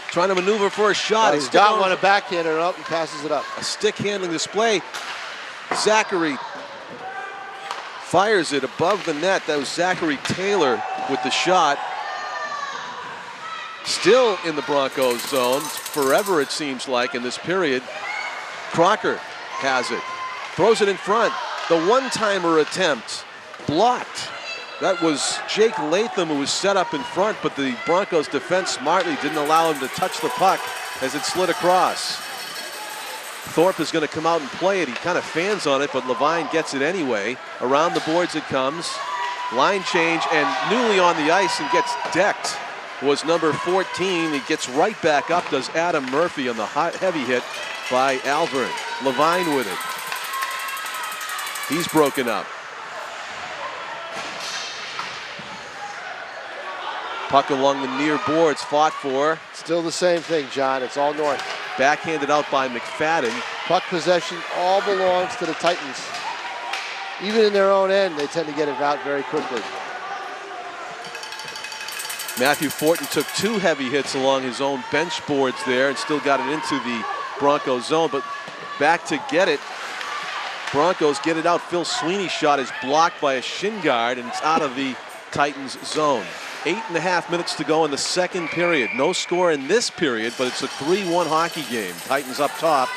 Trying to maneuver for a shot. He's got one, a backhander up, and passes it up. A stick handling display. Zachary fires it above the net. That was Zachary Taylor with the shot. Still in the Broncos zone. Forever it seems like in this period. Crocker has it. Throws it in front. The one-timer attempt blocked. That was Jake Latham who was set up in front, but the Broncos defense smartly didn't allow him to touch the puck as it slid across. Thorpe is going to come out and play it. He kind of fans on it, but Levine gets it anyway. Around the boards it comes. Line change, and newly on the ice and gets decked was number 14. He gets right back up, does Adam Murphy on the heavy hit by Alvirne. Levine with it. He's broken up. Puck along the near boards, fought for. Still the same thing, John. It's all North. Backhanded out by McFadden. Puck possession all belongs to the Titans. Even in their own end, they tend to get it out very quickly. Matthew Fortin took 2 heavy hits along his own bench boards there and still got it into the Broncos zone, but back to get it. Broncos get it out. Phil Sweeney's shot is blocked by a shin guard, and it's out of the Titans zone. 8.5 minutes to go in the second period. No score in this period, but it's a 3-1 hockey game. Titans up top.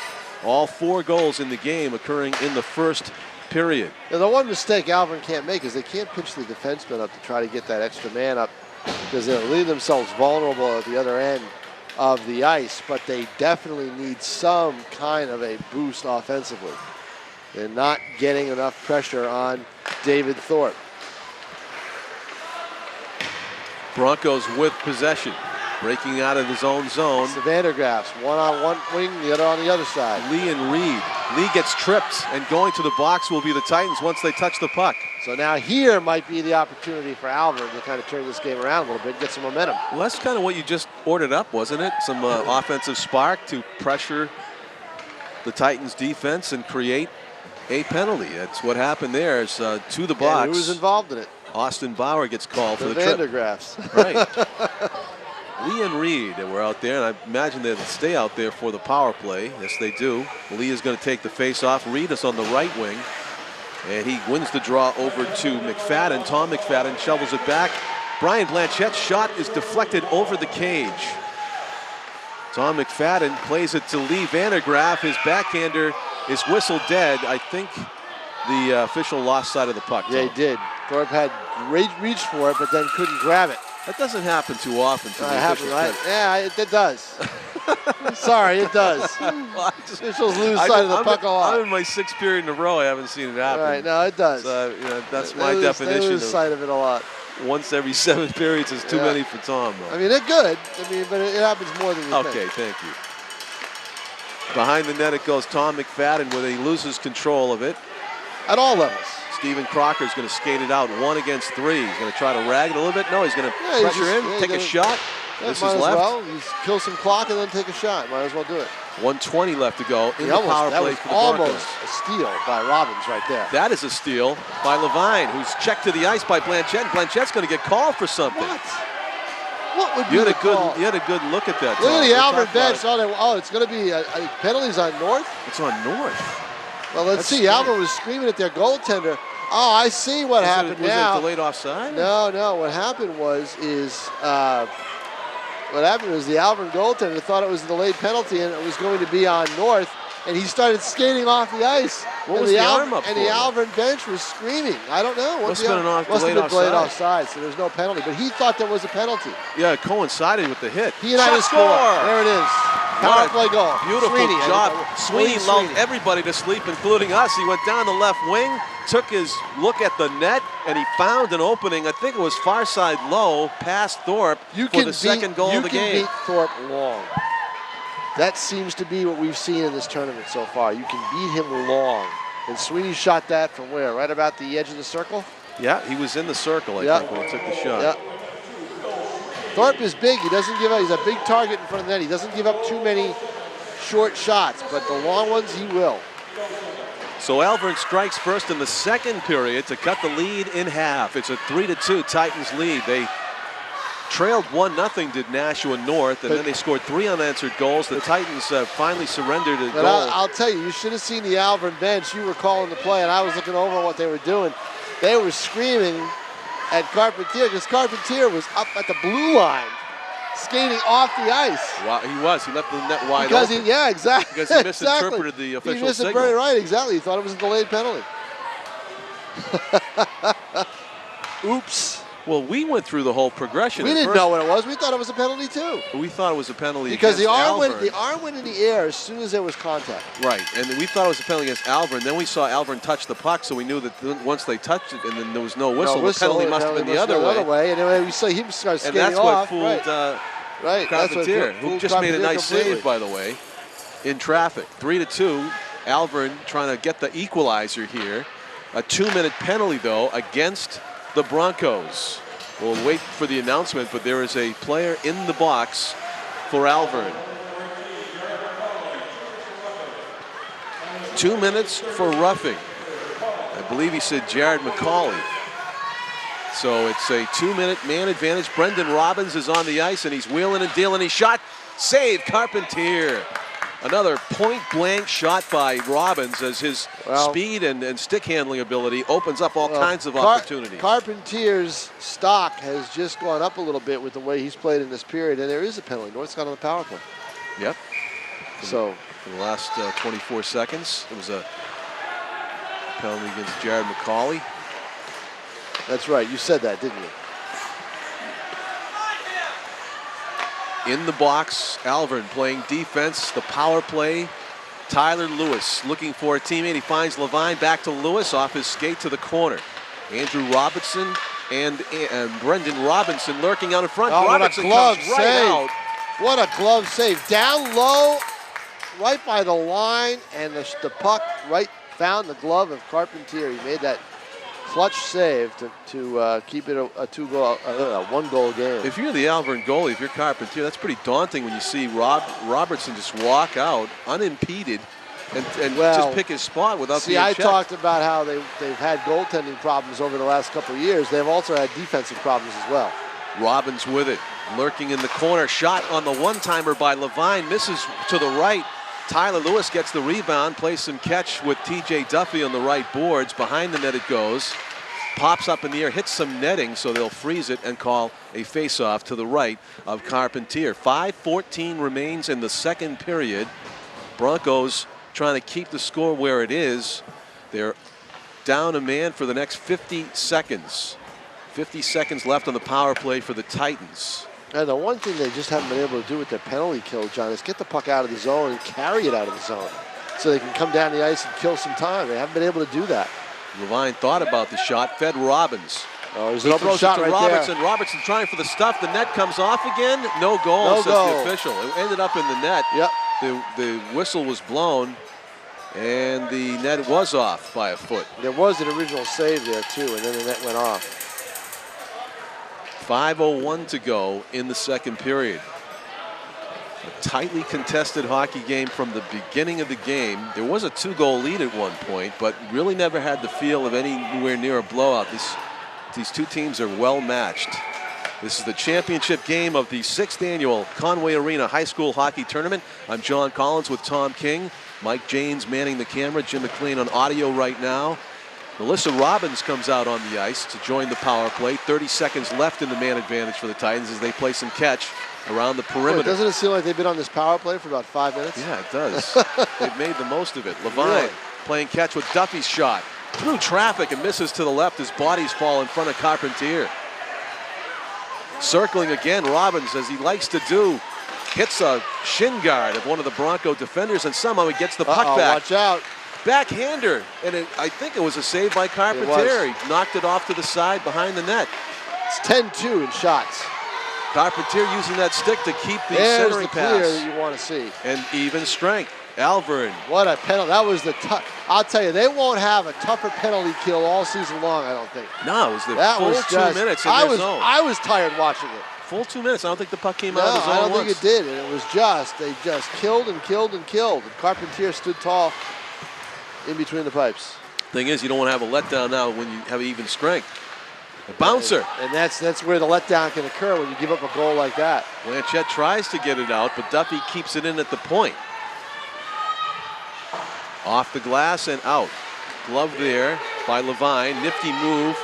All 4 goals in the game occurring in the first period. Now, the one mistake Alvirne can't make is they can't pitch the defenseman up to try to get that extra man up, because they'll leave themselves vulnerable at the other end of the ice, but they definitely need some kind of a boost offensively. They're not getting enough pressure on David Thorpe. Broncos with possession, breaking out of his own zone. It's the Vandergraafs, one on one wing, the other on the other side. Lee and Reed. Lee gets tripped, and going to the box will be the Titans once they touch the puck. So now here might be the opportunity for Alvirne to kind of turn this game around a little bit, get some momentum. Well, that's kind of what you just ordered up, wasn't it? Some offensive spark to pressure the Titans defense and create a penalty. That's what happened there. Is to the box. And who was involved in it? Austin Bauer gets called for the Vandergraafs. trip. Right. Lee and Reed were out there, and I imagine they'll stay out there for the power play. Yes, they do. Lee is going to take the face-off. Reed is on the right wing, and he wins the draw over to McFadden. Tom McFadden shovels it back. Brian Blanchette's shot is deflected over the cage. Tom McFadden plays it to Lee Vandergraaf. His backhander is whistled dead. I think the official lost sight of the puck. Yeah, he did. Thorpe had reached for it, but then couldn't grab it. That doesn't happen too often. To happens, right? Yeah, it does. Sorry, it does. Officials lose sight of the puck a lot. I'm in my 6th period in a row. I haven't seen it happen. Right, no, it does. That's my definition. They lose sight of it a lot. Once every 7 periods is too many for Tom, though. I mean, they're good. I mean, but it happens more than you think. Okay, thank you. Behind the net it goes Tom McFadden, where he loses control of it. At all levels. Stephen Crocker's going to skate it out 1 against 3. He's going to try to rag it a little bit. No, he's going to pressure in, take a shot. This is left. Well, you kill some clock and then take a shot. Might as well do it. 1:20 left to go in the power play for the Broncos. Almost a steal by Robbins right there. That is a steal by Levine, who's checked to the ice by Blanchette. Blanchette's going to get called for something. What would be the call? You had a good look at that. Look at the Alvirne bench. It's going to be penalties on North? It's on North. Well, let's see. Alvirne was screaming at their goaltender. Oh, I see what happened now. Was it delayed offside? No. What happened was the Alvirne goaltender thought it was a delayed penalty and it was going to be on North, and he started skating off the ice. What was the arm up for? And the Alvirne bench was screaming. I don't know. Must have been delayed offside, so there's no penalty. But he thought there was a penalty. Yeah, it coincided with the hit. He and I score. There it is. Power play goal. Beautiful job. Sweeney lulled everybody to sleep, including us. He went down the left wing, took his look at the net, and he found an opening. I think it was far side low, past Thorpe for the second goal of the game. You can beat Thorpe long. That seems to be what we've seen in this tournament so far. You can beat him long. And Sweeney shot that from where? Right about the edge of the circle? Yeah, he was in the circle, I think, when he took the shot. Yeah. Thorpe is big. He doesn't give up. He's a big target in front of the net. He doesn't give up too many short shots, but the long ones he will. So Alvirne strikes first in the second period to cut the lead in half. It's a 3-2 Titans lead. They trailed 1-0 did Nashua North, and then they scored 3 unanswered goals. The Titans finally surrendered a goal. I'll tell you, you should have seen the Alvirne bench. You were calling the play, and I was looking over what they were doing. They were screaming at Carpentier because Carpentier was up at the blue line, skating off the ice. Wow, he was. He left the net wide open. Exactly. Because he misinterpreted the official signal. He missed it very right, exactly. He thought it was a delayed penalty. Oops. Well, we went through the whole progression. We didn't know what it was. We thought it was a penalty too. We thought it was a penalty because the arm went in the air as soon as there was contact. Right, and we thought it was a penalty against Alvirne. Then we saw Alvirne touch the puck, so we knew that once they touched it, and then there was no whistle. The penalty must have been the other way. And anyway, we saw him start skating off. And that's what fooled Carpentier, who just made a nice save, by the way, in traffic. 3-2. Alvirne trying to get the equalizer here. A 2-minute penalty, though, against the Broncos. We'll wait for the announcement, but there is a player in the box for Alvirne. 2 minutes for roughing. I believe he said Jared McCauley. So it's a 2-minute man advantage. Brendan Robbins is on the ice, and he's wheeling and dealing. He shot, save, Carpentier. Another point-blank shot by Robbins as his speed and stick handling ability opens up all kinds of opportunities. Carpentier's stock has just gone up a little bit with the way he's played in this period, and there is a penalty. North's got on the power play. Yep. So for the last 24 seconds, it was a penalty against Jared McCauley. That's right. You said that, didn't you? In the box, Alvirne playing defense, the power play. Tyler Lewis looking for a teammate. He finds Levine, back to Lewis, off his skate to the corner. Andrew Robinson and Brendan Robinson lurking out in front. Oh, Robinson what a glove comes right out. What a glove save. Down low, right by the line, and the puck right found the glove of Carpentier. He made that clutch save to keep it a one-goal game. If you're the Alvirne goalie, if you're Carpentier, that's pretty daunting when you see Robertson just walk out unimpeded and just pick his spot without being checked. Talked about how they've had goaltending problems over the last couple of years. They've also had defensive problems as well. Robbins with it, lurking in the corner. Shot on the one-timer by Levine, misses to the right. Tyler Lewis gets the rebound, plays some catch with T.J. Duffy on the right boards. Behind the net it goes. Pops up in the air, hits some netting, so they'll freeze it and call a face-off to the right of Carpentier. 5:14 remains in the second period. Broncos trying to keep the score where it is. They're down a man for the next 50 seconds. 50 seconds left on the power play for the Titans. And the one thing they just haven't been able to do with their penalty kill, John, is get the puck out of the zone and carry it out of the zone so they can come down the ice and kill some time. They haven't been able to do that. Levine thought about the shot, fed Robbins. Oh, there's an open shot right Robertson. there. Robertson trying for the stuff. The net comes off again. No goal, says the official. It ended up in the net. Yep. The whistle was blown, and the net was off by a foot. There was an original save there, too, and then the net went off. 5:01 to go in the second period. A tightly contested hockey game from the beginning of the game. There was a 2-goal lead at one point, but really never had the feel of anywhere near a blowout. These two teams are well matched. This is the championship game of the 6th annual Conway Arena High School Hockey Tournament. I'm John Collins with Tom King. Mike Janes manning the camera. Jim McLean on audio right now. Melissa Robbins comes out on the ice to join the power play. 30 seconds left in the man advantage for the Titans as they play some catch around the perimeter. Doesn't it seem like they've been on this power play for about 5 minutes? Yeah, it does. They've made the most of it. Levine playing catch with Duffy's shot. Through traffic and misses to the left. His bodies fall in front of Carpentier. Circling again, Robbins, as he likes to do, hits a shin guard of one of the Bronco defenders, and somehow he gets the puck back. Watch out. Backhander, and I think it was a save by Carpentier. He knocked it off to the side behind the net. It's 10-2 in shots. Carpentier using that stick to keep the There's centering the pass. clear that you want to see. And even strength. Alvirne. What a penalty. That was the tough. I'll tell you, they won't have a tougher penalty kill all season long, I don't think. No, it was the full 2 minutes in their zone. I was tired watching it. Full 2 minutes. I don't think the puck came out of the zone I don't once. think it did. And it was they just killed and killed and killed. And Carpentier stood tall in between the pipes. Thing is, you don't want to have a letdown now when you have even strength. A bouncer. And that's where the letdown can occur when you give up a goal like that. Blanchette tries to get it out, but Duffy keeps it in at the point. Off the glass and out. Glove there by Levine. Nifty move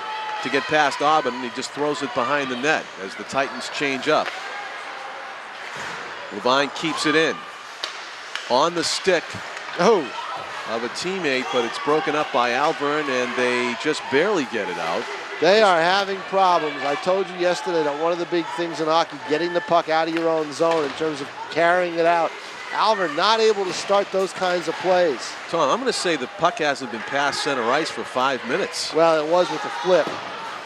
to get past Aubin, and he just throws it behind the net as the Titans change up. Levine keeps it in. On the stick of a teammate, but it's broken up by Alvirne, and they just barely get it out. They are having problems. I told you yesterday that one of the big things in hockey, getting the puck out of your own zone in terms of carrying it out. Alvirne not able to start those kinds of plays. Tom, I'm going to say the puck hasn't been past center ice for 5 minutes. Well, it was with the flip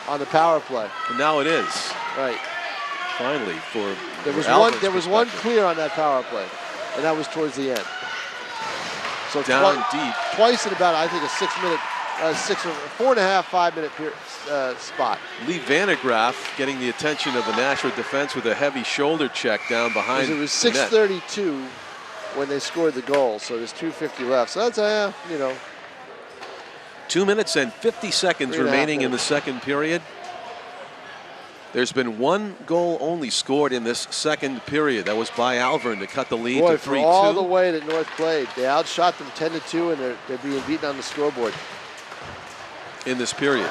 on the power play. And now it is. Right. Finally, for there was one clear on that power play, and that was towards the end. So down deep. Twice in about, I think, a 6 minute, 4.5, 5 minute spot. Lee Vandergraaf getting the attention of the Nashua defense with a heavy shoulder check down behind. It was 6:32 when they scored the goal, so there's 2:50 left. So that's, 2 minutes and 50 seconds remaining in the second period. There's been one goal only scored in this second period. That was by Alvirne to cut the lead to 3-2. For all the way that North played, they outshot them 10-2, and they're being beaten on the scoreboard in this period.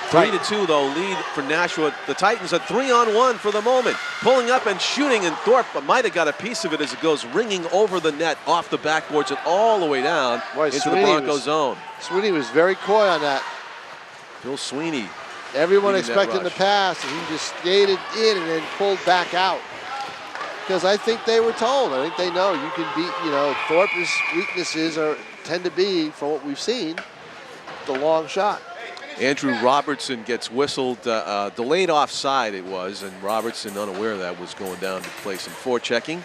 3-2 though, lead for Nashua. The Titans are 3-on-1 for the moment, pulling up and shooting, and Thorpe might have got a piece of it as it goes ringing over the net, off the backboards and all the way down into the Bronco zone. Sweeney was very coy on that. Bill Sweeney. Everyone expecting the pass, and he just skated in and then pulled back out. Because I think they were told. I think they know you can beat, Thorpe's weaknesses tend to be, from what we've seen, the long shot. Andrew Robertson gets whistled, delayed offside it was, and Robertson, unaware of that, was going down to play some forechecking.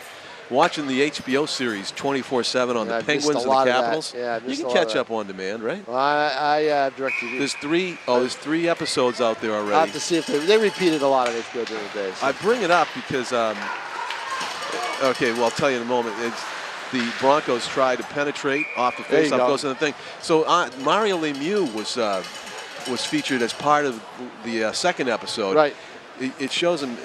Watching the HBO series 24/7 on the Penguins and the Capitals. You can catch up on demand, right? Well, I have DirecTV. There's three episodes out there already. I have to see if they repeated a lot of HBO during the day. So. I bring it up because, okay, well, I'll tell you in a moment. The Broncos tried to penetrate off the faceoff, goes in the thing. So Mario Lemieux was featured as part of the second episode. Right. It shows him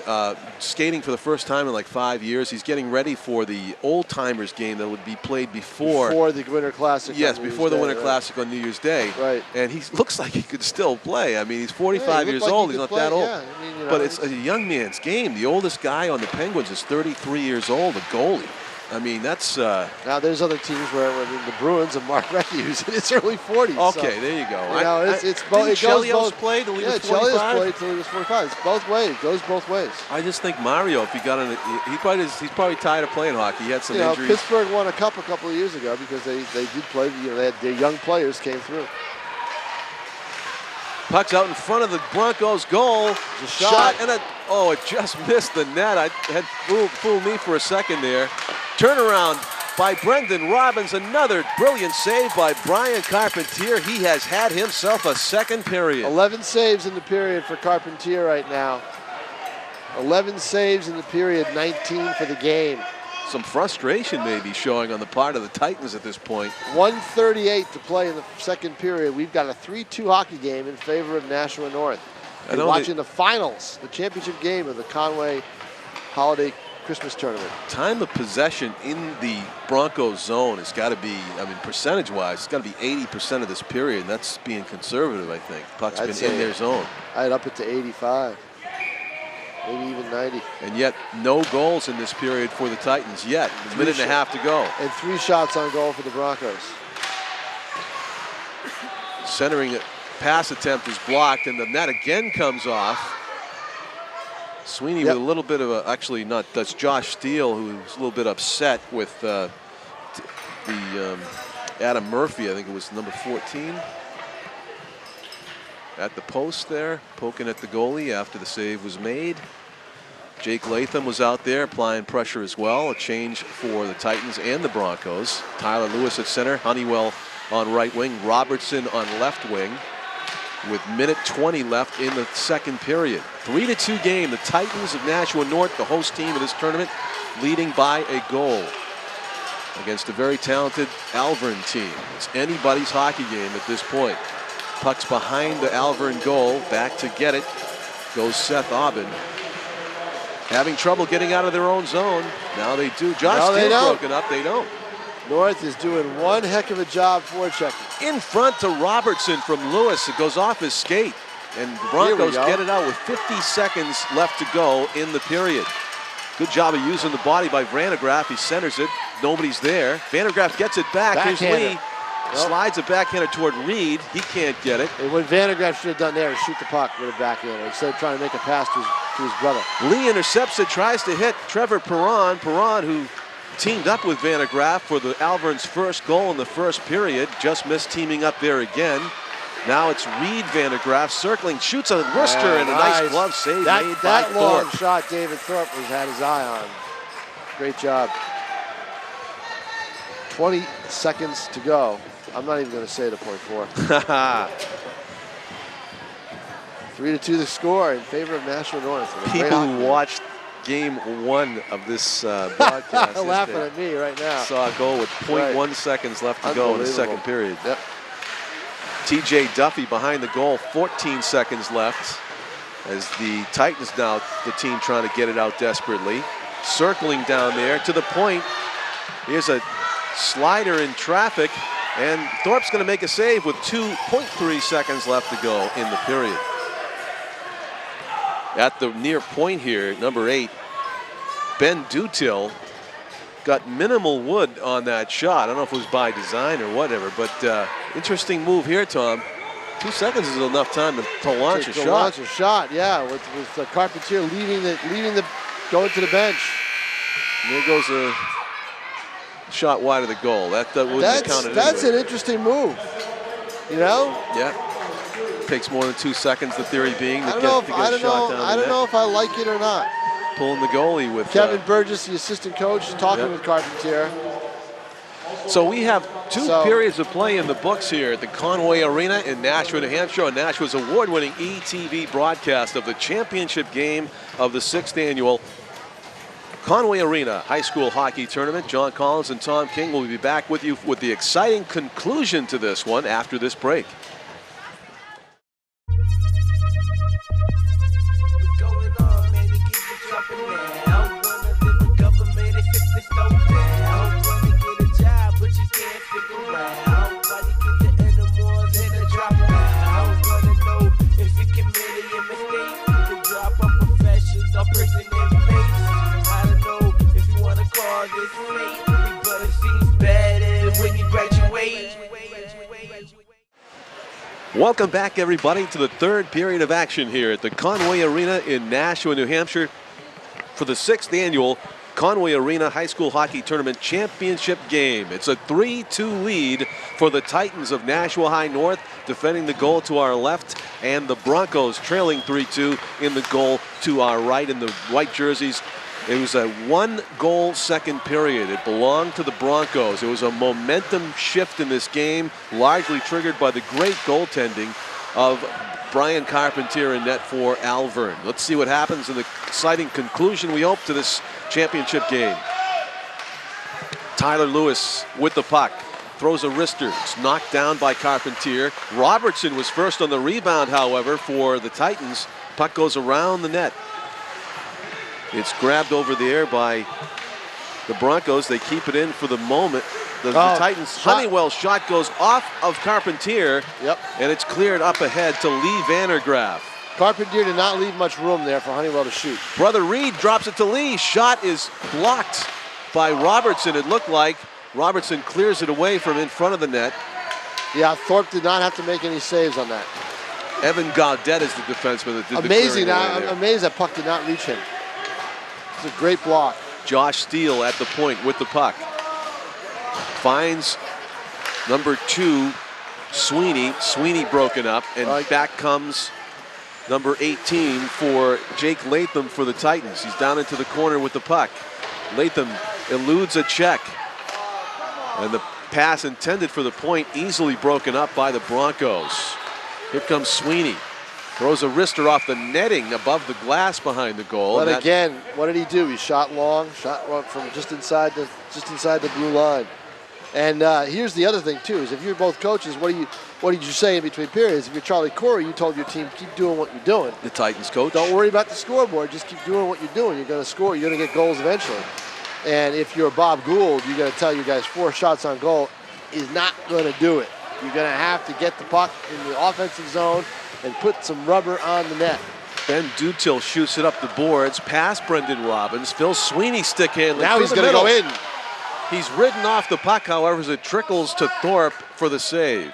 skating for the first time in like 5 years. He's getting ready for the Old Timers game that would be played before the Winter Classic. Yes, before the Winter Classic on New Year's Day. Right. And he looks like he could still play. I mean, he's 45 years old. He's not that old. Yeah. I mean, but it's a young man's game. The oldest guy on the Penguins is 33 years old, a goalie. I mean, that's... now, there's other teams where the Bruins and Mark Recchi, who's in his early 40s. Okay, so, there you go. It's both. It goes both. Played till he was 45? Chelios played till he was 45. It's both ways. It goes both ways. I just think Mario, if he got in, he's probably tired of playing hockey. He had some injuries. Pittsburgh won a cup a couple of years ago because they did play. They had their young players came through. Puck's out in front of the Broncos' goal. Shot. And it just missed the net. I had fooled me for a second there. Turnaround by Brendan Robbins. Another brilliant save by Brian Carpentier. He has had himself a second period. 11 saves in the period for Carpentier right now. 11 saves in the period, 19 for the game. Some frustration maybe showing on the part of the Titans at this point. 1:38 to play in the second period. We've got a 3-2 hockey game in favor of Nashua North. We're watching the finals, the championship game of the Conway Holiday Christmas Tournament. Time of possession in the Broncos zone has got to be, percentage-wise, it's got to be 80% of this period, and that's being conservative, I think. Puck's been in their zone. I'd up it to 85. Maybe even 90. And yet, no goals in this period for the Titans yet. A minute and a half to go. And 3 shots on goal for the Broncos. Centering pass attempt is blocked, and the net again comes off. Sweeney with a little bit of that's Josh Steele, who's a little bit upset with the Adam Murphy, I think it was number 14. At the post there, poking at the goalie after the save was made. Jake Latham was out there applying pressure as well. A change for the Titans and the Broncos. Tyler Lewis at center, Honeywell on right wing, Robertson on left wing. With minute 20 left in the second period. 3-2 game. The Titans of Nashua North, the host team of this tournament, leading by a goal against a very talented Alvirne team. It's anybody's hockey game at this point. Puck's behind the Alvirne goal. Back to get it goes Seth Aubin. Having trouble getting out of their own zone. Now they do. Josh Steele's broken up. They don't. North is doing one heck of a job forechecking. In front to Robertson from Lewis. It goes off his skate. And the Broncos get it out with 50 seconds left to go in the period. Good job of using the body by Vandergraaf. He centers it. Nobody's there. Vandergraaf gets it back. Here's Lee. Slides a backhander toward Reed. He can't get it. And what Vandergraaf should have done there is shoot the puck with a backhander instead of trying to make a pass to his brother. Lee intercepts it, tries to hit Trevor Perron. Perron, who teamed up with Vandergraaf for the Alvirne's first goal in the first period. Just missed teaming up there again. Now it's Reed Vandergraaf circling, shoots a wrister, and a nice glove save made by That long Thorpe. shot David Thorpe had his eye on. Great job. 20 seconds to go. I'm not even going to say the .4. 3-2 the score in favor of Nashua North. People who watched game 1 of this broadcast laughing at me right now. saw a goal with .1 seconds left to go in the second period. Yep. TJ Duffy behind the goal, 14 seconds left. As the Titans now, the team trying to get it out desperately. Circling down there to the point. Here's a slider in traffic, and Thorpe's going to make a save with 2.3 seconds left to go in the period. At the near point here, number 8, Ben Dutil got minimal wood on that shot. I don't know if it was by design or whatever, but interesting move here, Tom. 2 seconds is enough time to launch a shot. Launch a shot, yeah, with Carpentier going to the bench. And there goes a shot wide of the goal. That wouldn't have counted That's anyway. an interesting move, you know? Yeah. Takes more than 2 seconds, the theory being, to get a shot down the net. I don't know if I like it or not. Pulling the goalie with Kevin Burgess, the assistant coach, talking with Carpentier. So we have two periods of play in the books here at the Conway Arena in Nashua, New Hampshire, on Nashua's award-winning ETV broadcast of the championship game of the 6th annual Conway Arena High School Hockey Tournament. John Collins and Tom King will be back with you with the exciting conclusion to this one after this break. Welcome back, everybody, to the third period of action here at the Conway Arena in Nashua, New Hampshire for the 6th annual Conway Arena High School Hockey Tournament Championship game. It's a 3-2 lead for the Titans of Nashua High North, defending the goal to our left, and the Broncos trailing 3-2 in the goal to our right in the white jerseys. It was a 1-goal second period. It belonged to the Broncos. It was a momentum shift in this game, largely triggered by the great goaltending of Brian Carpentier in net for Alvirne. Let's see what happens in the exciting conclusion, we hope, to this championship game. Tyler Lewis with the puck. Throws a wrister. It's knocked down by Carpentier. Robertson was first on the rebound, however, for the Titans. Puck goes around the net. It's grabbed over the air by the Broncos. They keep it in for the moment. The Titans' Honeywell shot goes off of Carpentier. Yep. And it's cleared up ahead to Lee Vandergraaf. Carpentier did not leave much room there for Honeywell to shoot. Brother Reed drops it to Lee. Shot is blocked by Robertson, it looked like. Robertson clears it away from in front of the net. Yeah, Thorpe did not have to make any saves on that. Evan Gaudet is the defenseman that did amazing. the clearing away there. I'm amazed that puck did not reach him. It's a great block. Josh Steele at the point with the puck. Finds number 2, Sweeney. Sweeney broken up, and back comes number 18 for Jake Latham for the Titans. He's down into the corner with the puck. Latham eludes a check. And the pass intended for the point easily broken up by the Broncos. Here comes Sweeney. Throws a wrister off the netting above the glass behind the goal. But again, what did he do? He shot long from just inside the blue line. And here's the other thing too: is if you're both coaches, what did you say in between periods? If you're Charlie Corey, you told your team keep doing what you're doing. The Titans coach. Don't worry about the scoreboard. Just keep doing what you're doing. You're going to score. You're going to get goals eventually. And if you're Bob Gould, you're going to tell you guys 4 shots on goal is not going to do it. You're going to have to get the puck in the offensive zone and put some rubber on the net. Ben Dutil shoots it up the boards past Brendan Robbins. Phil Sweeney stick handling. Now he's going to go in. He's ridden off the puck, however, as it trickles to Thorpe for the save.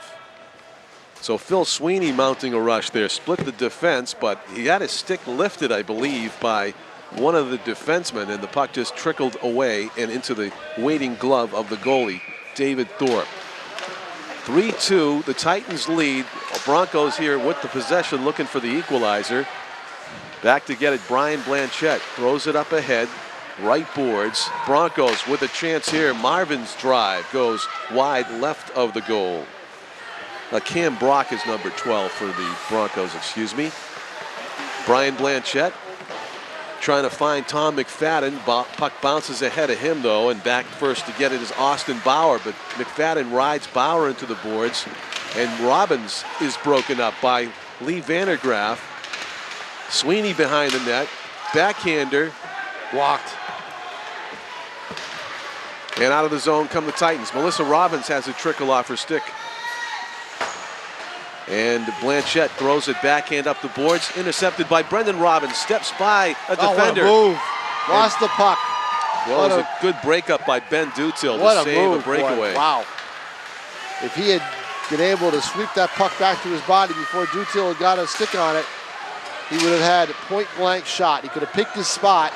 So Phil Sweeney mounting a rush there, split the defense, but he had his stick lifted, I believe, by one of the defensemen, and the puck just trickled away and into the waiting glove of the goalie, David Thorpe. 3-2, the Titans lead. Broncos here with the possession, looking for the equalizer. Back to get it, Brian Blanchette throws it up ahead. right boards. Broncos with a chance here. Marvin's drive goes wide left of the goal. Cam Brock is number 12 for the Broncos, excuse me. Brian Blanchette trying to find Tom McFadden. Puck bounces ahead of him, though, and back first to get it is Austin Bauer, but McFadden rides Bauer into the boards, and Robbins is broken up by Lee Vandergraaf. Sweeney behind the net. Backhander. Blocked. And out of the zone come the Titans. Melissa Robbins has a trickle off her stick. And Blanchette throws it backhand up the boards. Intercepted by Brendan Robbins. Steps by a defender. What a move. Lost the puck. Well, it was a good breakup by Ben Dutil to save a breakaway. Boy. Wow. If he had been able to sweep that puck back to his body before Dutil had got a stick on it, he would have had a point-blank shot. He could have picked his spot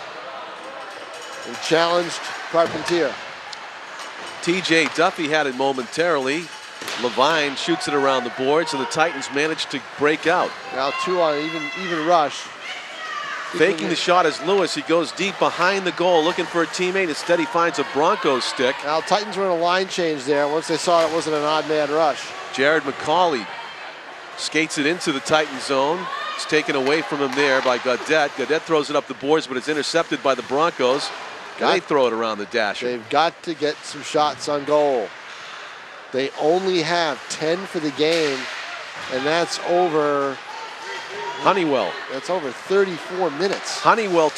and challenged Carpentier. TJ Duffy had it momentarily. Levine shoots it around the board, so the Titans managed to break out. Now 2 on an even rush. Faking the shot as Lewis. He goes deep behind the goal looking for a teammate. Instead, he finds a Broncos stick. Now Titans were in a line change there once they saw it wasn't an odd man rush. Jared McCauley skates it into the Titan zone. It's taken away from him there by Gaudette. Gaudette throws it up the boards, but it's intercepted by the Broncos. They throw it around the dasher. They've got to get some shots on goal. They only have 10 for the game, and that's over Honeywell. That's over 34 minutes. Honeywell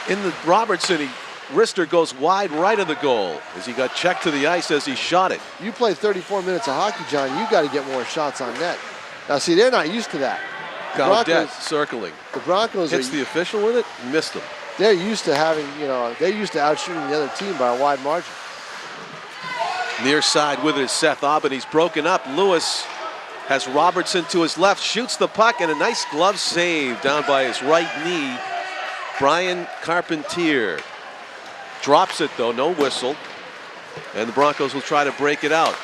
in the Robertson. Wrister goes wide right of the goal as he got checked to the ice as he shot it. You play 34 minutes of hockey, John. You got to get more shots on net. Now, see, they're not used to that. Gaudette circling. The Broncos hits the official with it, missed him. They're used to having, they're used to outshooting the other team by a wide margin. Near side with it is Seth Aubin. He's broken up. Lewis has Robertson to his left, shoots the puck, and a nice glove save down by his right knee. Brian Carpentier drops it, though, no whistle. And the Broncos will try to break it out.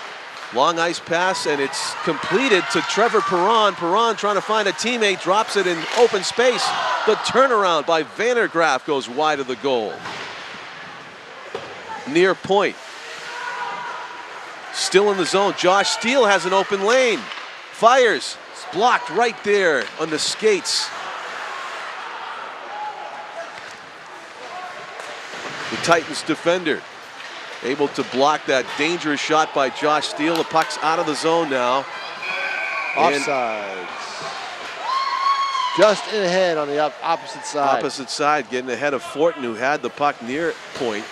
Long ice pass, and it's completed to Trevor Perron. Perron trying to find a teammate, drops it in open space. The turnaround by Vandergraaf goes wide of the goal. Near point. Still in the zone. Josh Steele has an open lane. Fires. It's blocked right there on the skates. The Titans defender able to block that dangerous shot by Josh Steele. The puck's out of the zone now. Offsides. Just in ahead on the opposite side. Opposite side, getting ahead of Fortin, who had the puck near point.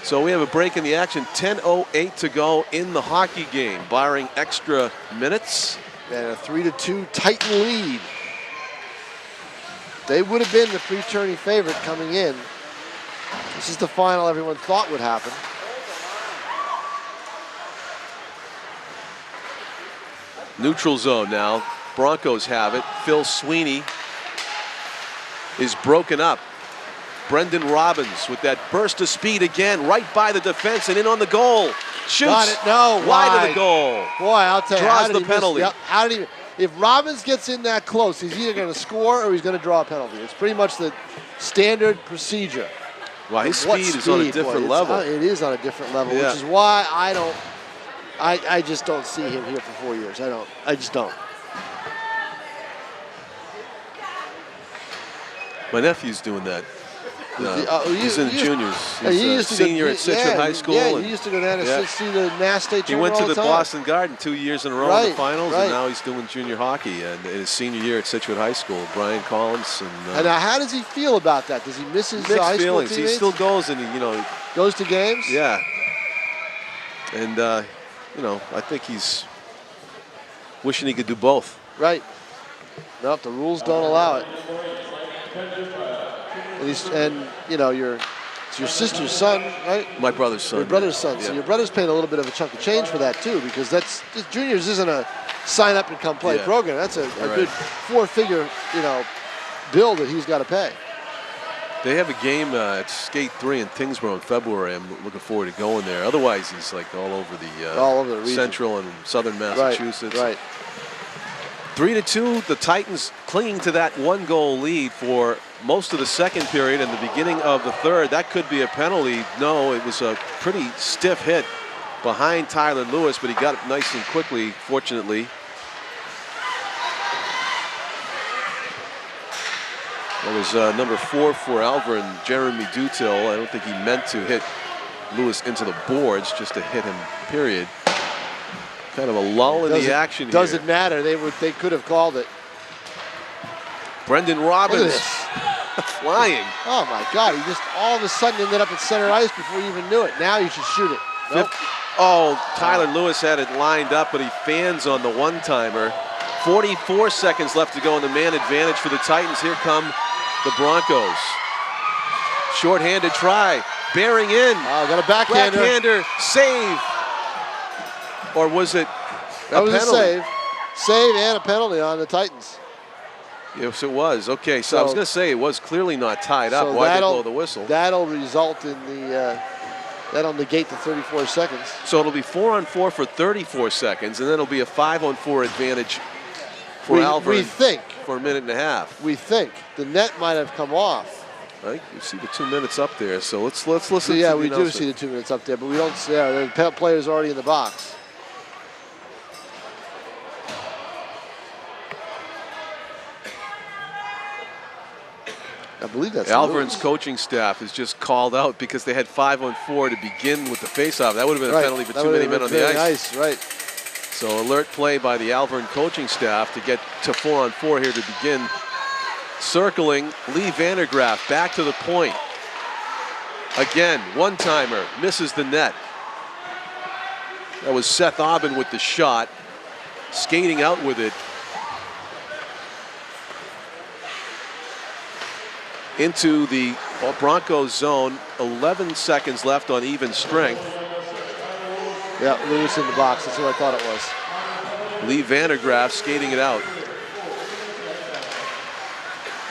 So we have a break in the action. 10:08 to go in the hockey game, barring extra minutes. And a 3-2 Titan lead. They would have been the pre-tourney favorite coming in. This is the final everyone thought would happen. Neutral zone now. Broncos have it. Phil Sweeney is broken up. Brendan Robbins with that burst of speed again, right by the defense and in on the goal. Shoots. Got it. No, wide of the goal. Boy, I'll tell you. Draws the penalty. How did he? If Robbins gets in that close, he's either going to score or he's going to draw a penalty. It's pretty much the standard procedure. Well, his speed is on a different level. It is on a different level, which is why I just don't see him here for 4 years. I just don't. My nephew's doing that. He's in the juniors. He's a senior at Situate High School. Yeah, he used to go down and see the Nash State tournament. He went to the time. Boston Garden 2 years in a row in the finals, and now he's doing junior hockey. And in his senior year at Situate High School, Brian Collins. And now, how does he feel about that? Does he miss his high school teammates? He still goes and he goes to games. Yeah. And I think he's wishing he could do both. Right. No, if the rules don't allow it. And it's your sister's son, right? My brother's son. Your brother's son. Yeah. So your brother's paying a little bit of a chunk of change for that too, because juniors isn't a sign up and come play program. That's a good 4-figure, bill that he's got to pay. They have a game at Skate 3 in Tingsboro in February. I'm looking forward to going there. Otherwise, he's like all over the region. central and southern Massachusetts. Right. 3-2, the Titans clinging to that 1-goal lead for most of the second period and the beginning of the third. That could be a penalty. No, it was a pretty stiff hit behind Tyler Lewis, but he got it nice and quickly, fortunately. That was number 4 for Alvirne, Jeremy Dutil. I don't think he meant to hit Lewis into the boards, just to hit him, period. Kind of a lull in the action here. Doesn't matter. They could have called it. Brendan Robbins flying. Oh my God! He just all of a sudden ended up at center ice before you even knew it. Now you should shoot it. Nope. Oh, Tyler Lewis had it lined up, but he fans on the one-timer. 44 seconds left to go in the man advantage for the Titans. Here come the Broncos. Short-handed try, bearing in. Oh, got a backhander. Backhander, save. Or was it that was penalty? A save and a penalty on the Titans. Yes, it was. Okay, so I was going to say it was clearly not tied up. Why did they blow the whistle? That'll result in the that'll negate the 34 seconds. So it'll be 4-on-4 for 34 seconds, and then it'll be a 5-on-4 advantage for Alvirne. We think for a minute and a half. We think the net might have come off. Right, you see the 2 minutes up there. So let's listen. So yeah, we do see the 2 minutes up there, but we don't see. Yeah, the player's already in the box. I believe that's Alvirne's coaching staff is just called out because they had 5-on-4 to begin with the faceoff. That would have been a penalty for too many men on the ice. Right. So alert play by the Alvirne coaching staff to get to 4-on-4 here to begin. Circling Lee Vandergraaf back to the point. Again, one-timer, misses the net. That was Seth Aubin with the shot, skating out with it. Into the Broncos zone, 11 seconds left on even strength. Yeah, Lewis in the box, that's what I thought it was. Lee Vandergraaf skating it out.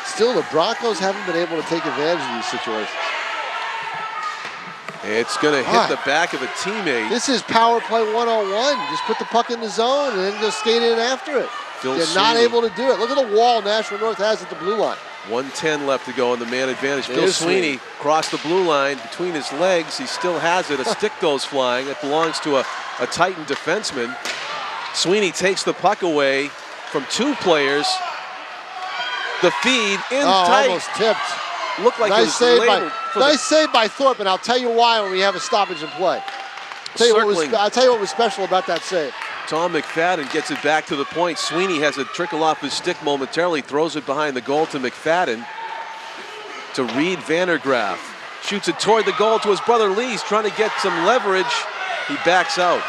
Still, the Broncos haven't been able to take advantage of these situations. It's going to hit the back of a teammate. This is power play 101. Just put the puck in the zone and then just skate in after it. They're not able to do it. Look at the wall Nashua North has at the blue line. 1:10 left to go in the man advantage. Bill Sweeney crossed the blue line between his legs. He still has it. A stick goes flying. It belongs to a Titan defenseman. Sweeney takes the puck away from 2 players. The feed in tight. Almost tipped. Looked like nice save by Thorpe, and I'll tell you why when we have a stoppage in play. I'll tell you what was special about that save. Tom McFadden gets it back to the point. Sweeney has it trickle off his stick momentarily, throws it behind the goal to McFadden. To Reed Vandergraaf. Shoots it toward the goal to his brother Lee. He's trying to get some leverage. He backs out.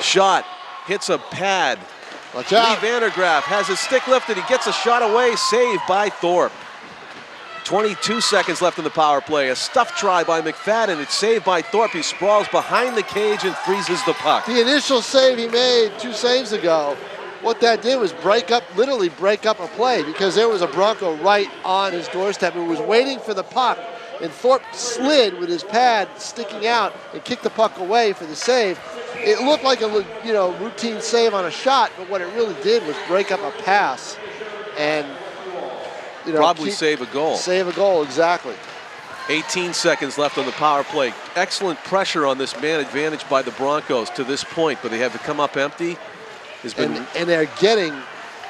Shot. Hits a pad. Watch out. Lee Vandergraaf has his stick lifted. He gets a shot away. Saved by Thorpe. 22 seconds left in the power play. A stuff try by McFadden. It's saved by Thorpe. He sprawls behind the cage and freezes the puck. The initial save he made 2 saves ago, what that did was literally break up a play because there was a Bronco right on his doorstep who was waiting for the puck, and Thorpe slid with his pad sticking out and kicked the puck away for the save. It looked like a routine save on a shot, but what it really did was break up a pass and probably save a goal. Save a goal, exactly. 18 seconds left on the power play. Excellent pressure on this man advantage by the Broncos to this point, but they have to come up empty. And they're getting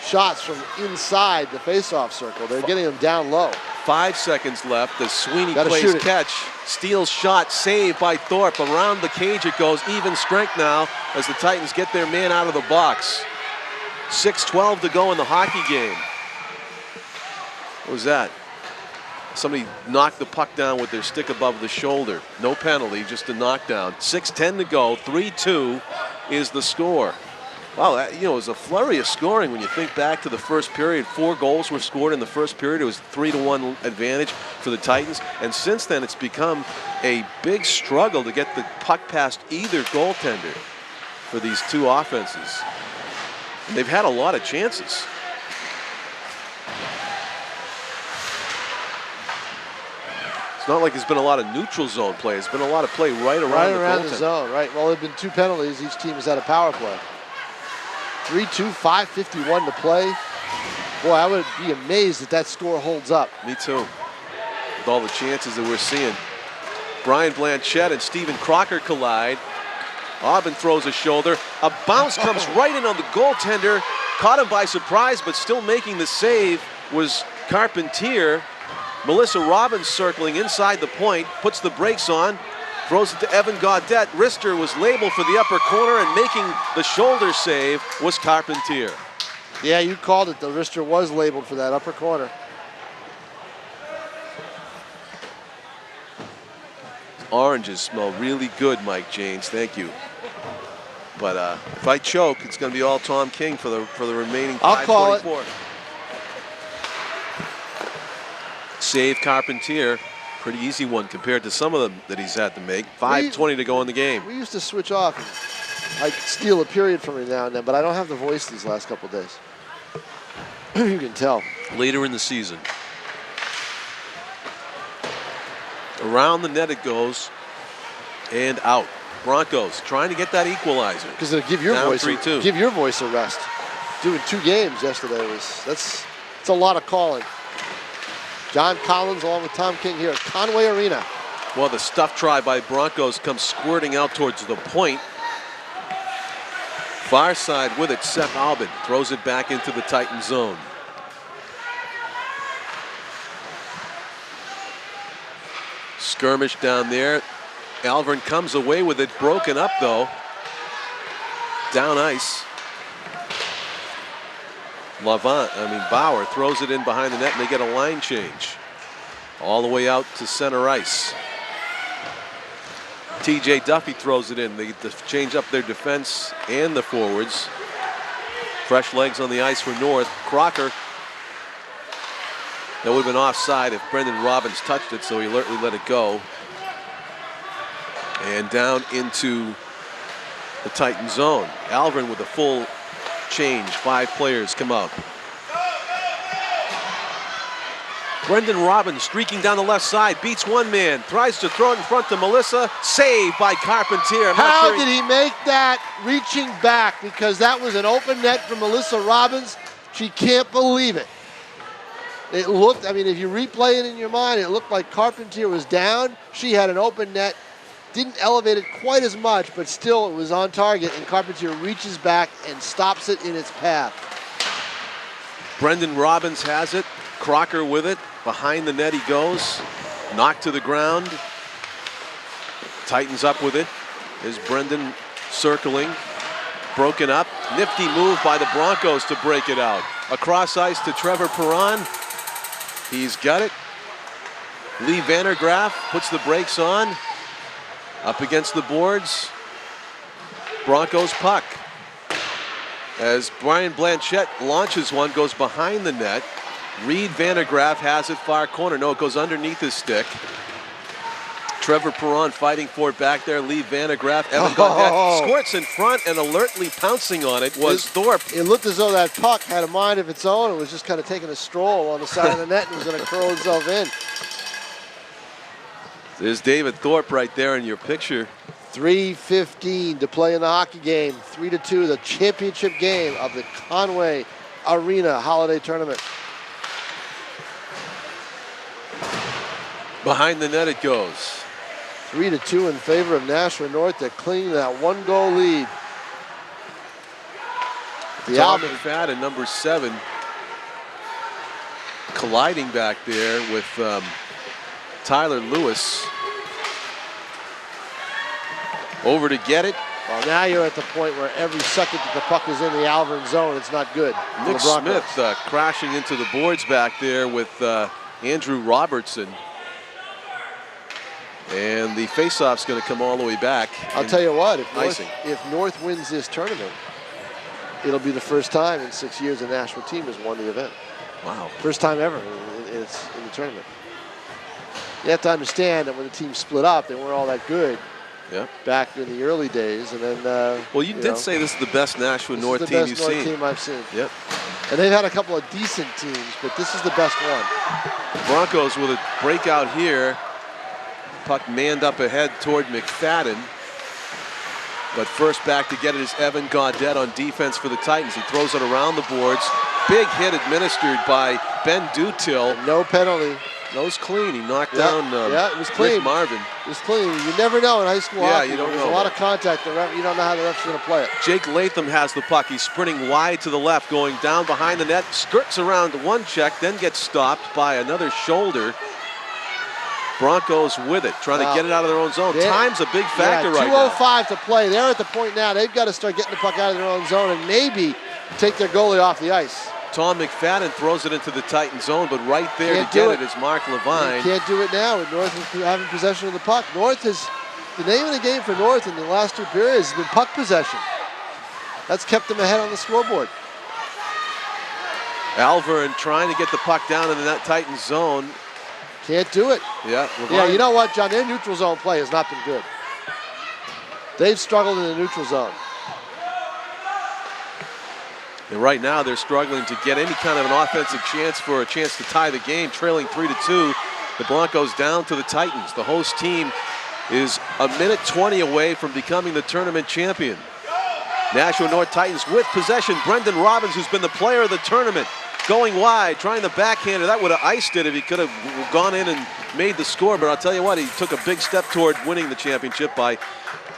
shots from inside the faceoff circle. They're getting them down low. 5 seconds left as Sweeney plays catch. Steals shot, saved by Thorpe. Around the cage it goes. Even strength now as the Titans get their man out of the box. 6:12 to go in the hockey game. What was that? Somebody knocked the puck down with their stick above the shoulder. No penalty, just a knockdown. 6:10 to go. 3-2 is the score. Wow, it was a flurry of scoring when you think back to the first period. 4 goals were scored in the first period. It was 3-1 advantage for the Titans. And since then, it's become a big struggle to get the puck past either goaltender for these 2 offenses. And they've had a lot of chances. It's not like there's been a lot of neutral zone play. It's been a lot of play right around the zone. Right. Well, there have been 2 penalties. Each team has had a power play. 3-2, 5:51 to play. Boy, I would be amazed if that score holds up. Me too. With all the chances that we're seeing. Brian Blanchette and Stephen Crocker collide. Aubin throws a shoulder. A bounce comes right in on the goaltender. Caught him by surprise, but still making the save was Carpentier. Melissa Robbins circling inside the point, puts the brakes on, throws it to Evan Gaudette. Rister was labeled for the upper corner, and making the shoulder save was Carpentier. Yeah, you called it. The Rister was labeled for that upper corner. Oranges smell really good, Mike Janes. Thank you. But if I choke, it's going to be all Tom King for the remaining 5:24. I'll call it. Save Carpentier. Pretty easy one compared to some of them that he's had to make. 5:20 to go in the game. We used to switch off. I'd steal a period from me now and then, but I don't have the voice these last couple of days. You can tell. Later in the season. Around the net it goes and out. Broncos trying to get that equalizer. Because it'll give your Down voice 3-2. give your voice a rest. Doing 2 games yesterday it's a lot of calling. John Collins along with Tom King here at Conway Arena. Well, the stuff try by Broncos comes squirting out towards the point. Far side with it, Seth Aubin throws it back into the Titan zone. Skirmish down there. Alvirne comes away with it, broken up though. Down ice. Bauer throws it in behind the net and they get a line change. All the way out to center ice. TJ Duffy throws it in. They change up their defense and the forwards. Fresh legs on the ice for North. Crocker. That would have been offside if Brendan Robbins touched it, so he alertly let it go. And down into the Titan zone. Alvirne with a full change. 5 players come out. Brendan Robbins streaking down the left side, beats one man, tries to throw it in front to Melissa, saved by Carpentier. How did he make that reaching back? Because that was an open net for Melissa Robbins. She can't believe it. It looked, if you replay it in your mind, it looked like Carpentier was down. She had an open net, didn't elevate it quite as much, but still it was on target, and Carpentier reaches back and stops it in its path. Brendan Robbins has it. Crocker with it. Behind the net he goes. Knocked to the ground. Titans up with it. Is Brendan circling. Broken up. Nifty move by the Broncos to break it out. Across ice to Trevor Perron. He's got it. Lee Vandergraaf puts the brakes on. Up against the boards. Broncos puck. As Brian Blanchette launches one, goes behind the net. Reed Vandergraaf has it far corner. No, it goes underneath his stick. Trevor Perron fighting for it back there. Lee Vandergraaf. Evan Gaudette squirts in front, and alertly pouncing on it was Thorpe. It looked as though that puck had a mind of its own. It was just kind of taking a stroll on the side of the net and was going to curl itself in. There's David Thorpe right there in your picture. 3:15 to play in the hockey game. 3-2, the championship game of the Conway Arena Holiday Tournament. Behind the net it goes. 3-2 in favor of Nashua North. They're clinging to that 1-goal lead. Tom McFadden, number 7, colliding back there with Tyler Lewis. Over to get it. Well, now you're at the point where every second that the puck is in the Alvirne zone, it's not good. Nick Smith crashing into the boards back there with Andrew Robertson. And the faceoff's going to come all the way back. I'll tell you what, if North wins this tournament, it'll be the first time in 6 years a national team has won the event. Wow. First time ever in the tournament. You have to understand that when the team split up, they weren't all that good. Yep. Back in the early days, and then well, you did say this is the best Nashua North team you've seen. This is the best North team I've seen. Yep. And they've had a couple of decent teams, but this is the best one. Broncos with a breakout here. Puck manned up ahead toward McFadden. But first back to get it is Evan Gaudet on defense for the Titans. He throws it around the boards. Big hit administered by Ben Dutil. No penalty. Nose clean. He knocked down it was clean. Rick Marvin. It was clean. You never know in high school hockey. You don't know. There's a lot of contact. You don't know how the ref's going to play it. Jake Latham has the puck. He's sprinting wide to the left, going down behind the net, skirts around one check, then gets stopped by another shoulder. Broncos with it, trying to get it out of their own zone. Time's a big factor right now. 2:05 to play. They're at the point now. They've got to start getting the puck out of their own zone and maybe take their goalie off the ice. Tom McFadden throws it into the Titan zone, but right there to get it is Mark Levine. Can't do it now with North having possession of the puck. North is the name of the game for North in the last two periods has been puck possession. That's kept them ahead on the scoreboard. Alvirne trying to get the puck down in that Titan zone. Can't do it. Levine. You know what, John? Their neutral zone play has not been good. They've struggled in the neutral zone. And right now they're struggling to get any kind of an offensive chance for a chance to tie the game, trailing 3-2. The Broncos down to the Titans. The host team is a minute 20 away from becoming the tournament champion. Nashua North Titans with possession. Brendan Robbins, who's been the player of the tournament, going wide, trying the backhander. That would have iced it if he could have gone in and made the score. But I'll tell you what, he took a big step toward winning the championship by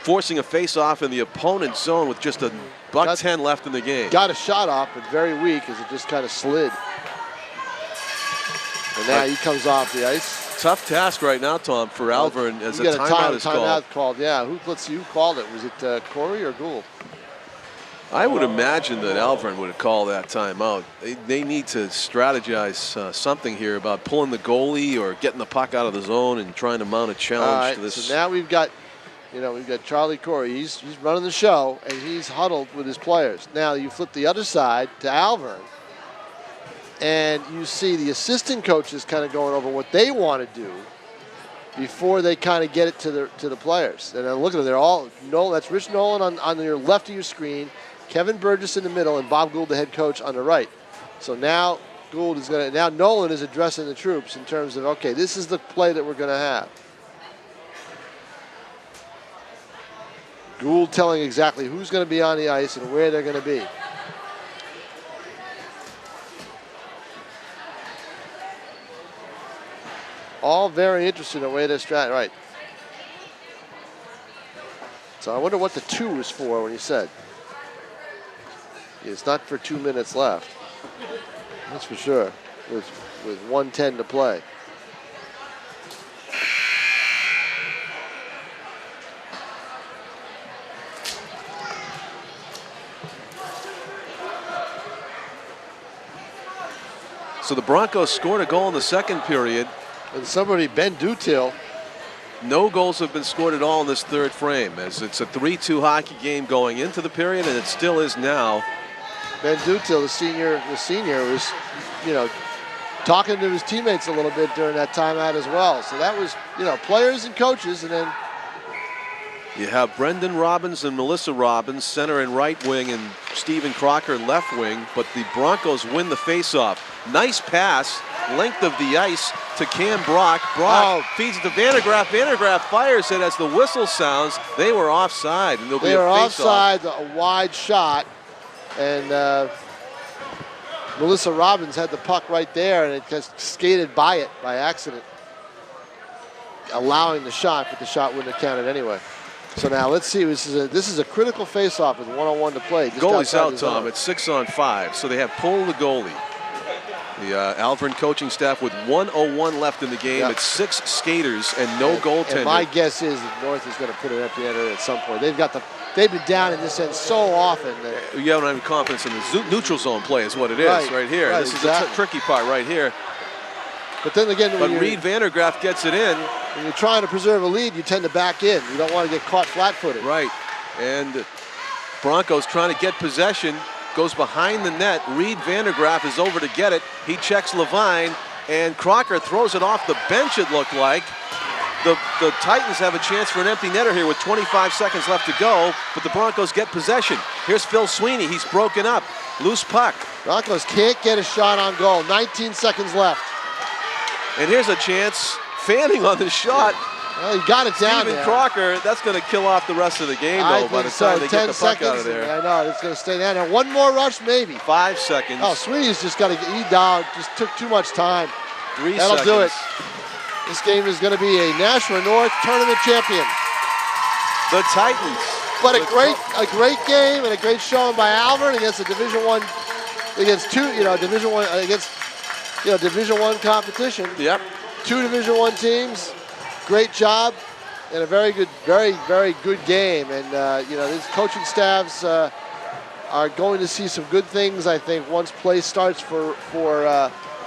forcing a face-off in the opponent's zone with just a $1:10 left in the game. Got a shot off, but very weak as it just kind of slid. And now he comes off the ice. Tough task right now, Tom, for Alvirne as a timeout is called. Yeah, who called it? Was it Corey or Gould? I would imagine that Alvirne would have called that timeout. They need to strategize something here about pulling the goalie or getting the puck out of the zone and trying to mount a challenge to this. So now we've got Charlie Corey. He's running the show and he's huddled with his players. Now you flip the other side to Alvirne, and you see the assistant coaches kind of going over what they want to do before they kind of get it to the players. And look at them, they're all that's Rich Nolan on your left of your screen, Kevin Burgess in the middle, and Bob Gould, the head coach, on the right. So now Nolan is addressing the troops in terms of, okay, this is the play that we're going to have. Gould telling exactly who's going to be on the ice and where they're going to be. All very interesting the way they're strategy. Right. So I wonder what the 2 was for when he said. It's not for 2 minutes left. That's for sure. With 1:10 to play. So the Broncos scored a goal in the second period. And Ben Dutil. No goals have been scored at all in this third frame, as it's a 3-2 hockey game going into the period, and it still is now. Ben Dutil, the senior was, talking to his teammates a little bit during that timeout as well. So that was, players and coaches, and then you have Brendan Robbins and Melissa Robbins, center and right wing, and Stephen Crocker, left wing, but the Broncos win the faceoff. Nice pass, length of the ice to Cam Brock. Brock feeds it to Vandergraaf. Vandergraaf fires it as the whistle sounds. They were offside, and they were offside, a wide shot, and Melissa Robbins had the puck right there, and it just skated by it by accident, allowing the shot, but the shot wouldn't have counted anyway. So now let's see. This is a critical face-off with 1-on-1 to play. Goalie's out, Tom. It's 6-on-5, so they have pulled the goalie. The Alvirne coaching staff with 1:01 left in the game. It's 6 skaters and no goaltender. And my guess is that North is going to put an empty netter at some point. They've been down in this end so often. You don't have any confidence in the neutral zone play is what it is right here. This is the tricky part right here. But then again, Reed Vandergraaf gets it in. When you're trying to preserve a lead, you tend to back in. You don't want to get caught flat-footed. Right. And Broncos trying to get possession. Goes behind the net. Reed Vandergraaf is over to get it. He checks Levine, and Crocker throws it off the bench, it looked like. The Titans have a chance for an empty netter here with 25 seconds left to go, but the Broncos get possession. Here's Phil Sweeney. He's broken up. Loose puck. Broncos can't get a shot on goal. 19 seconds left. And here's a chance. Fanning on the shot. Well, he got it down Steven there. Crocker, that's going to kill off the rest of the game, though, by the time they get the puck out of there. I know, it's going to stay down there. One more rush, maybe. 5 seconds. Oh, Sweeney's just got to get, he down, just took too much time. 3 That'll seconds. do it. This game is going to be a Nashua North tournament champion. The Titans. But a great game and a great showing by Alvirne against a Division I, against two, Division I, against, Division I competition. Yep. 2 Division I teams. Great job and a very good, very, very good game. And, these coaching staffs are going to see some good things, I think, once play starts for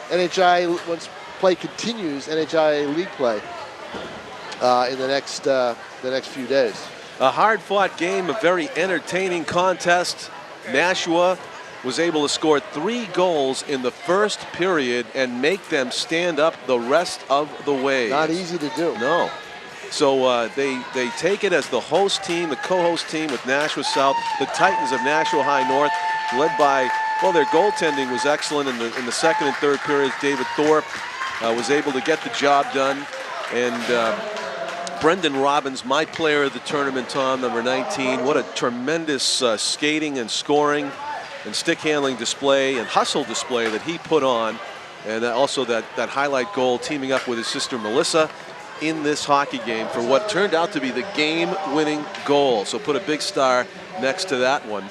NHI, once play continues, NHI league play in the next few days. A hard-fought game, a very entertaining contest. Nashua was able to score 3 goals in the first period and make them stand up the rest of the way. Not easy to do. No. So they take it as the host team, the co-host team with Nashua South, the Titans of Nashua High North, led by, well, their goaltending was excellent in the second and third periods. David Thorpe was able to get the job done. And Brendan Robbins, my player of the tournament, Tom, number 19. What a tremendous skating and scoring and stick handling display and hustle display that he put on. And also that highlight goal, teaming up with his sister Melissa in this hockey game for what turned out to be the game-winning goal. So put a big star next to that one.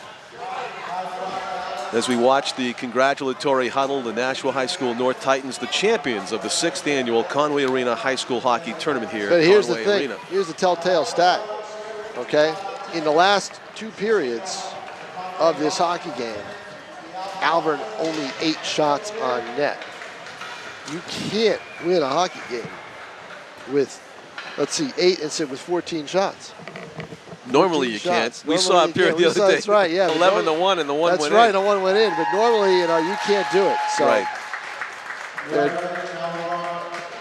As we watch the congratulatory huddle, the Nashua High School North Titans, the champions of the 6th annual Conway Arena High School Hockey Tournament here but at here's Conway the thing. Arena. Here's the telltale stat, okay? In the last 2 periods of this hockey game, Alvirne only 8 shots on net. You can't win a hockey game with, let's see, 8 instead with 14 shots. Normally you can't. We saw a period the other day. That's right, yeah. 11-1 and the one went in. That's right, the one went in. But normally, you can't do it. So, right.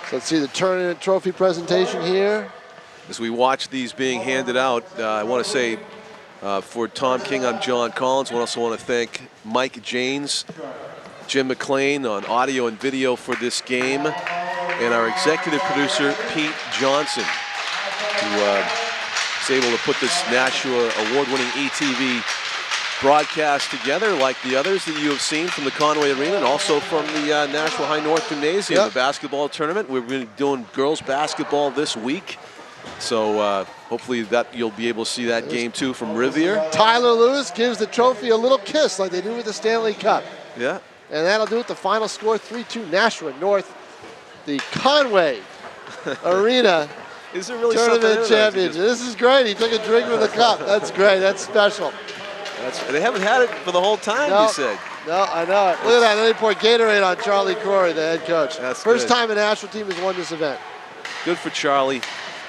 So let's see the tournament trophy presentation here. As we watch these being handed out, I want to say for Tom King, I'm John Collins. I also want to thank Mike Janes, Jim McLean on audio and video for this game, and our executive producer, Pete Johnson, who is able to put this Nashua award-winning ETV broadcast together like the others that you have seen from the Conway Arena and also from the Nashua High North Gymnasium, the basketball tournament. We're going to be doing girls basketball this week. So hopefully that you'll be able to see that game too from Rivier. Tyler Lewis gives the trophy a little kiss like they do with the Stanley Cup. Yeah. And that'll do it. The final score, 3-2 Nashua North. The Conway Arena Is there really tournament champion. This is great. He took a drink with the cup. That's great. That's special. They haven't had it for the whole time, no, you said. No, I know it. Look at that. They poured Gatorade on Charlie Corey, the head coach. That's First good. time a national team has won this event. Good for Charlie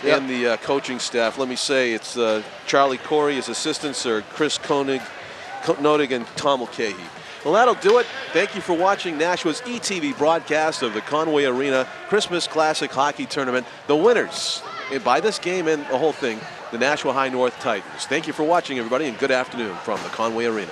and the coaching staff. Let me say it's Charlie Corey, his assistants are Chris Nodig and Tom Mulcahy. Well, that'll do it. Thank you for watching Nashua's ETV broadcast of the Conway Arena Christmas Classic Hockey Tournament. The winners by this game and the whole thing, the Nashua High North Titans. Thank you for watching, everybody, and good afternoon from the Conway Arena.